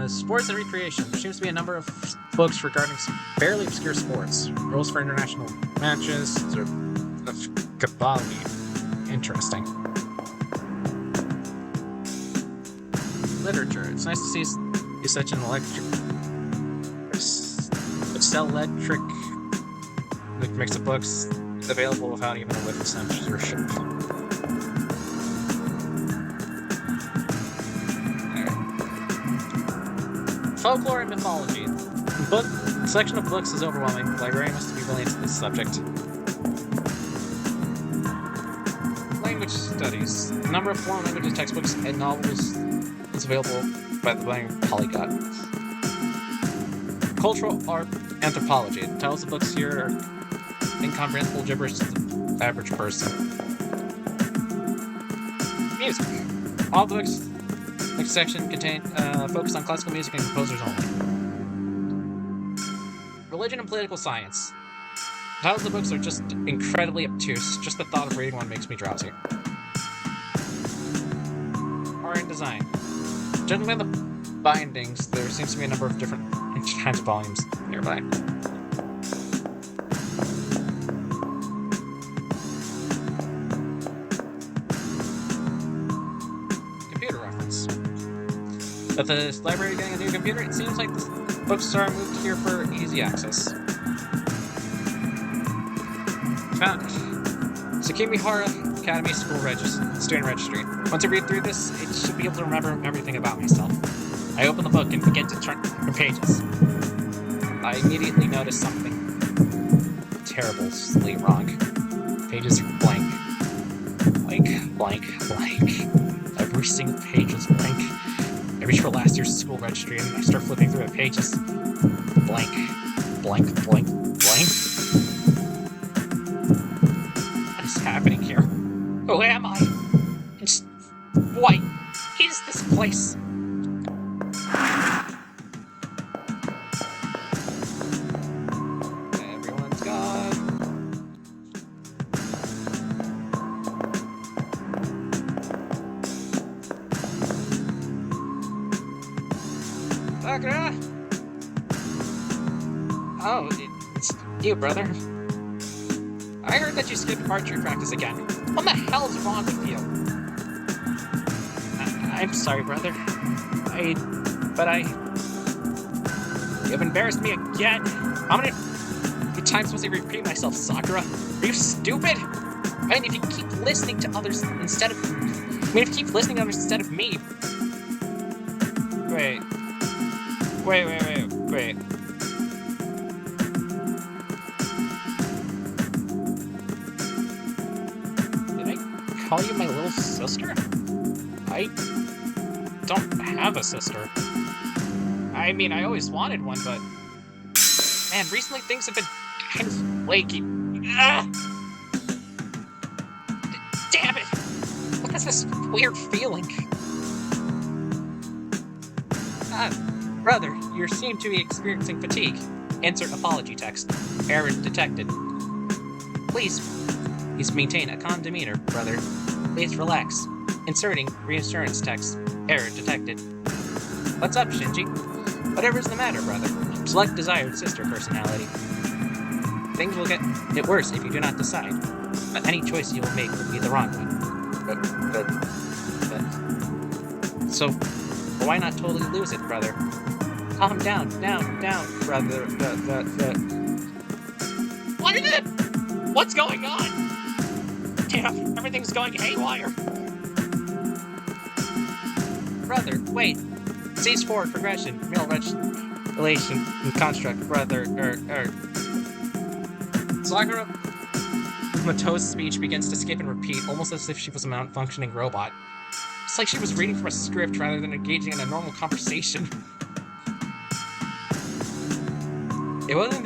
Sports and recreation. There seems to be a number of books regarding some fairly obscure sports. Rules for international matches. Sort of Kabali. Interesting. Literature. It's nice to see such an electric mix of books available without even a whiff of censorship. Folklore and mythology. The selection of books is overwhelming. The librarian must be really into this subject. Language studies. The number of foreign languages, textbooks, and novels is available by the polyglot. Cultural art anthropology. The titles of books here are incomprehensible gibberish to the average person. Music. All the books next section contain focus on classical music and composers only. Religion and political science. The titles of the books are just incredibly obtuse. Just the thought of reading one makes me drowsy. Art and design. Judging by the bindings, there seems to be a number of different kinds of volumes nearby. Computer reference. With the library getting a new computer, it seems like the books are moved here for easy access. Found it. Sakimihara Academy School Student Registry. Once I read through this, it should be able to remember everything about myself. I open the book and begin to turn the pages. I immediately notice something terribly wrong. Pages are blank. Blank. Every single page is blank. I reach for last year's school registry and I start flipping through the pages. Blank. What is happening here? Who am I? What is this place? Everyone's gone. Sakura? Oh, it's you, brother. I heard that you skipped archery practice again. What the hell is wrong with you? I'm sorry, brother. You've embarrassed me again. How many times must I repeat myself, Sakura? Are you stupid? I mean, if you keep listening to others instead of me. Wait. Did I call you my little sister? I don't have a sister. I mean, I always wanted one, but... Man, recently things have been kind of flaky. What's this weird feeling? Brother, you seem to be experiencing fatigue. Insert apology text. Error detected. Please maintain a calm demeanor, brother. Please relax. Inserting reassurance text. Error detected. What's up, Shinji? Whatever's the matter, brother. Select desired sister personality. Things will get worse if you do not decide. But any choice you will make will be the wrong one. So, why not totally lose it, brother? Calm down, brother. What is it? What's going on? Damn, everything's going haywire. Brother, wait. Cease forward progression. Male relation construct, brother. Sakura Mato's speech begins to skip and repeat, almost as if she was a malfunctioning robot. It's like she was reading from a script rather than engaging in a normal conversation. It wasn't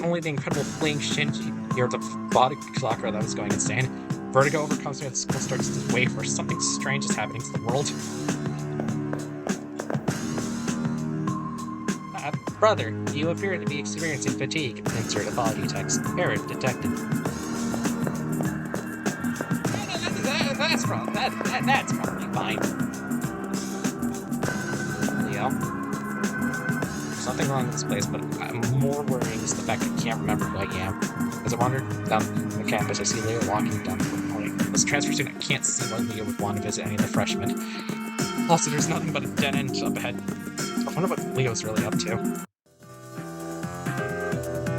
only the incredible fleeing Shinji or the body Sakura that was going insane. Vertigo overcomes me and the school starts to waver. Something strange is happening to the world. Brother, you appear to be experiencing fatigue. Insert apology text. Error detected. That's probably fine. Leo. There's nothing wrong with this place, but I'm more worrying is the fact that I can't remember who I am. As I wander down the campus, I see Leo walking down the morning. As a transfer student, I can't see why Leo would want to visit any of the freshmen. Also, there's nothing but a dead end up ahead. I wonder what Leo's really up to.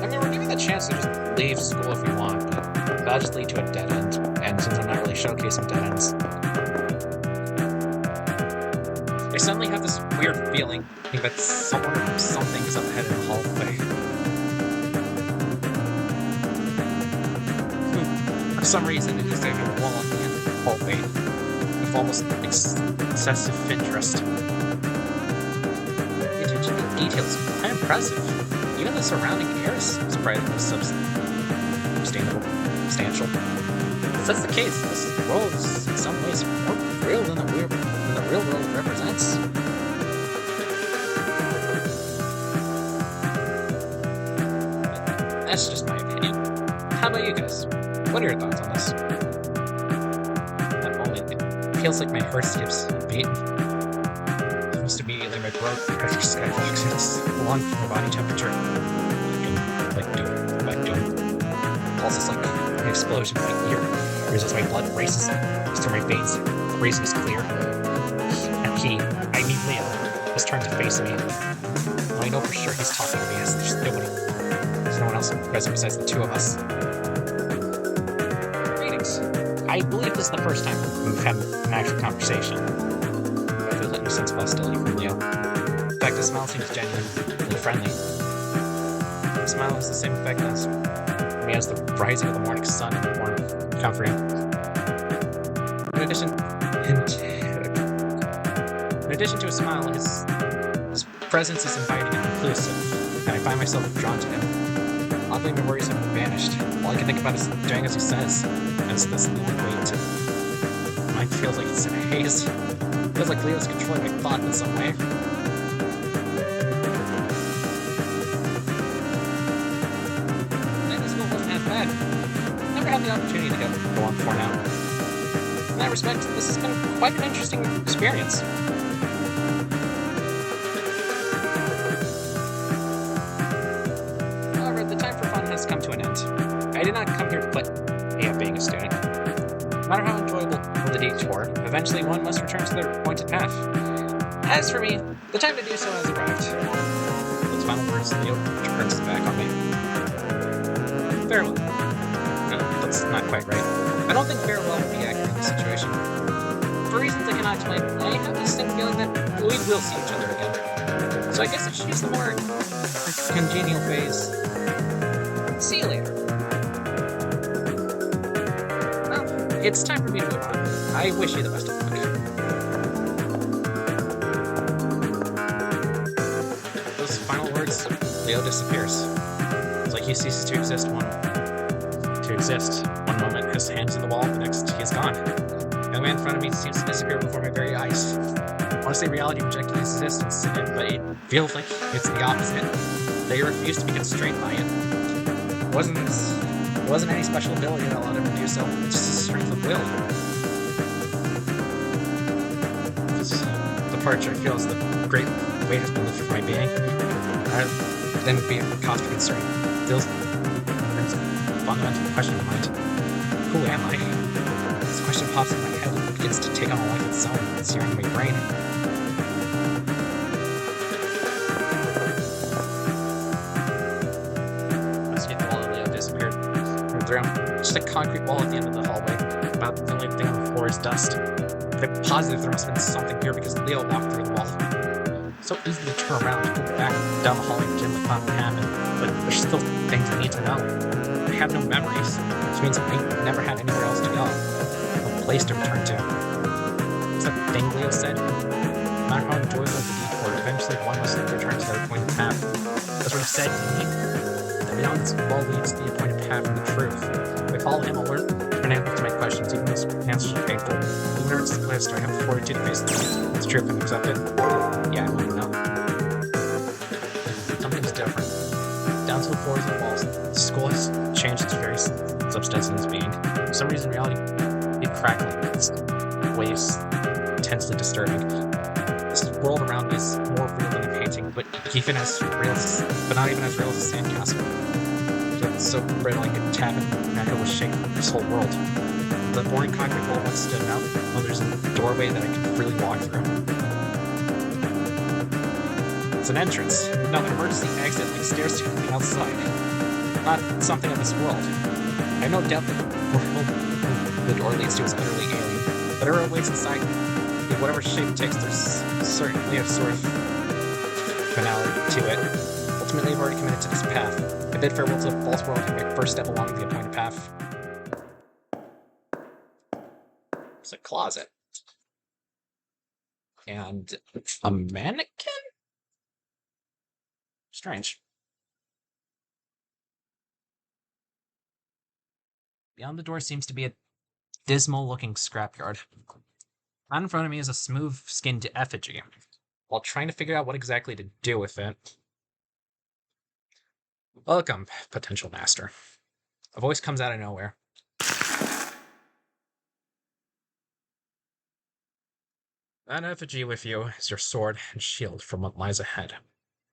I mean, we're given the chance to just leave school if we want, but that'll just lead to a dead end. And since I'm not really showcasing dead ends, I suddenly have this weird feeling that someone or something is up ahead in the hallway. For some reason, it is like a wall on the end of the hallway with almost excessive interest. The attention to details is quite impressive. Even the surrounding air is surprisingly substantial. If that's the case, this world is in some ways more real than the real world represents. But that's just my opinion. How about you guys? What are your thoughts on this? That moment, it feels like my heart skips a beat. Almost immediately, my blood pressure skyrockets along with my body temperature. Like doing pulses like an explosion in my ear. As my blood races through my veins, the reason is clear. And I mean Leo, has turned to face me. I know for sure he's talking to me as there's no one else present besides the two of us. Greetings. I believe this is the first time we've had an actual conversation. I feel like no sense of hostility from Leo. In fact, the smile seems genuinely friendly. The smile has the same effect as me as the rising of the morning sun in the morning. For him. In addition to a smile, his presence is inviting and inclusive, and I find myself drawn to him. Oddly, my worries have vanished. All I can think about is doing as he says, and it's this long wait. My mind feels like it's in a haze. It feels like Leo's controlling my thoughts in some way. Maybe school wasn't half bad. Never had the opportunity to go on before now. In that respect, this has been quite an interesting experience. However, the time for fun has come to an end. I did not come here to play being a student. No matter how enjoyable the detour, eventually one must return to their appointed path. As for me, the time to do so has arrived. Those final words, Leo turns his back on me. Farewell. That's not quite right. I don't think farewell would be accurate in this situation. For reasons I cannot explain, I have this distinct feeling that we will see each other again. So I guess I should use the more congenial phrase. See you later. Well, it's time for me to move on. I wish you the best of luck. Those final words, Leo disappears. It's like he ceases to exist one moment, his hands in the wall, the next he is gone. The man in front of me seems to disappear before my very eyes. I want to say reality rejected his existence, but it feels like it's the opposite. They refuse to be constrained by it. It wasn't any special ability that allowed him to do so. It's just a strength of will. This departure feels the great weight has been lifted from my being. Then be cause for concern. Feels brings a fundamental question to mind. Who am I? This question pops in my head and begins to take on a life of its own. It's searing in my brain. Just a concrete wall at the end of the hallway. About the only thing on the floor is dust. But I'm positive there must have been something here because Leo walked through the wall. So easy to turn around and go back down the hallway and pretend like nothing happened. But there's still things I need to know. I have no memories, which means I never had anywhere else to go. No place to return to. Is that the thing Leo said? No matter how enjoyable the detour, eventually one must return to their appointed path. That's what he said to me. That beyond this wall leads to the appointed path and the truth. If I follow him, I'll learn an answer to my questions, even though the answers are painful. Even if it's twist, I have the fortitude to face the truth and accept it. Yeah, I want to know. Something's different. Down to the floors and walls, the school has changed its very substance in its being. For some reason, reality is crackling. Its waves intensely disturbing. This world around me is more real than a painting, but not even as real as a sandcastle. It's so brittle I could tap it and echo will shake this whole world. The boring concrete wall once stood out, well, there's a doorway that I can freely walk through. It's an entrance, not an emergency exit like stairs to the outside. Not something of this world. I have no doubt that the world the door leads to is utterly alien. Whatever awaits inside, in whatever shape it takes, there's certainly a sort of finality to it. Ultimately, I've already committed to this path. I bid farewell to the false world and my first step along the appointed path. It's a closet. And a mannequin? Strange. Beyond the door seems to be a dismal-looking scrapyard. Right in front of me is a smooth-skinned effigy. While trying to figure out what exactly to do with it. Welcome, potential master. A voice comes out of nowhere. That effigy with you is your sword and shield from what lies ahead.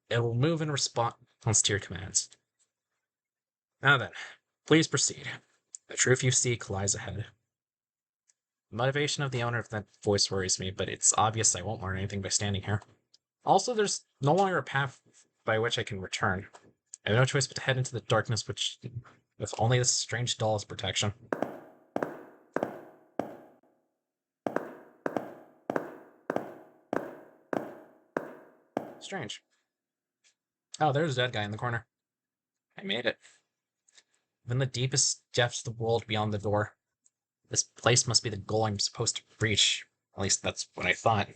It will move in response to your commands. Now then, please proceed. The truth you seek lies ahead. The motivation of the owner of that voice worries me, but it's obvious I won't learn anything by standing here. Also, there's no longer a path by which I can return. I have no choice but to head into the darkness, with only this strange doll as protection. Strange. Oh, there's a dead guy in the corner. I made it. In the deepest depths of the world beyond the door. This place must be the goal I'm supposed to reach. At least that's what I thought.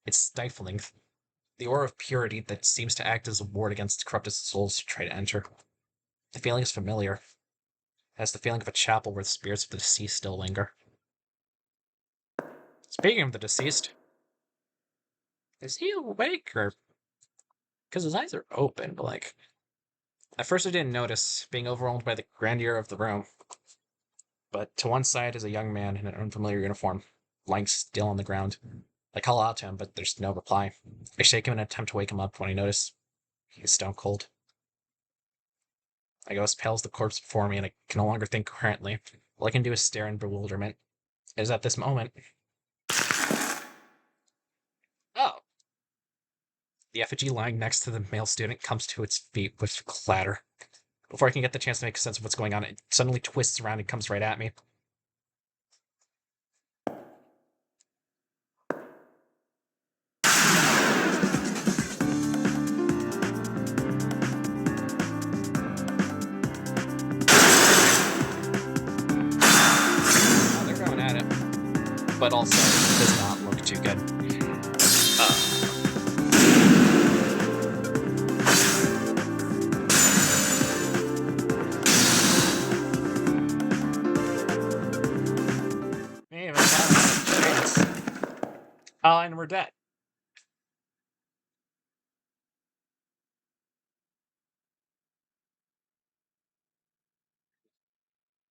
It's stifling. The aura of purity that seems to act as a ward against corrupted souls who try to enter. The feeling is familiar. It has the feeling of a chapel where the spirits of the deceased still linger. Speaking of the deceased, is he awake or... Because his eyes are open, but like... At first I didn't notice, being overwhelmed by the grandeur of the room. But to one side is a young man in an unfamiliar uniform, lying still on the ground. I call out to him, but there's no reply. I shake him in an attempt to wake him up when I notice he's stone cold. I go as pale as the corpse before me, and I can no longer think coherently. All I can do is stare in bewilderment. It is at this moment... Oh! The effigy lying next to the male student comes to its feet with clatter. Before I can get the chance to make sense of what's going on, it suddenly twists around and comes right at me. Oh, they're going at it. But also, it does not look too good. chance. Oh, and we're dead.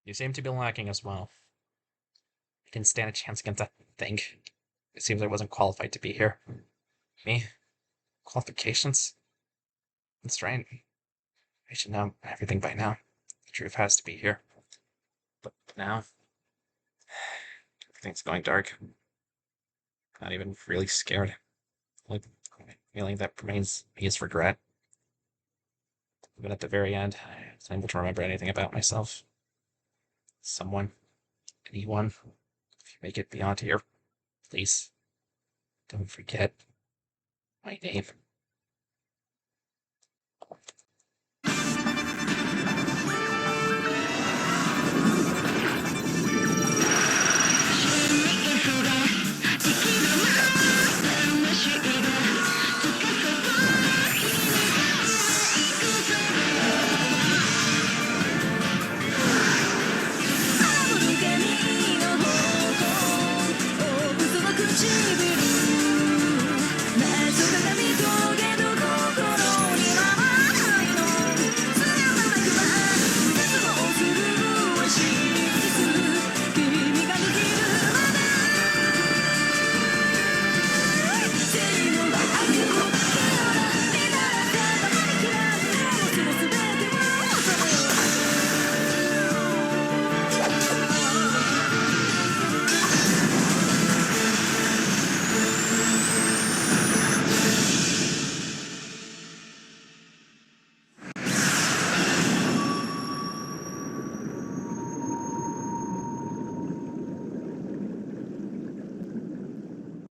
You seem to be lacking as well. I didn't stand a chance against that thing. It seems I wasn't qualified to be here. Me? Qualifications? That's right. I should know everything by now. The truth has to be here. But now, everything's going dark. Not even really scared. Like, the feeling that remains me is regret. Even at the very end, I was unable to remember anything about myself. Someone, anyone, if you make it beyond here, please don't forget my name.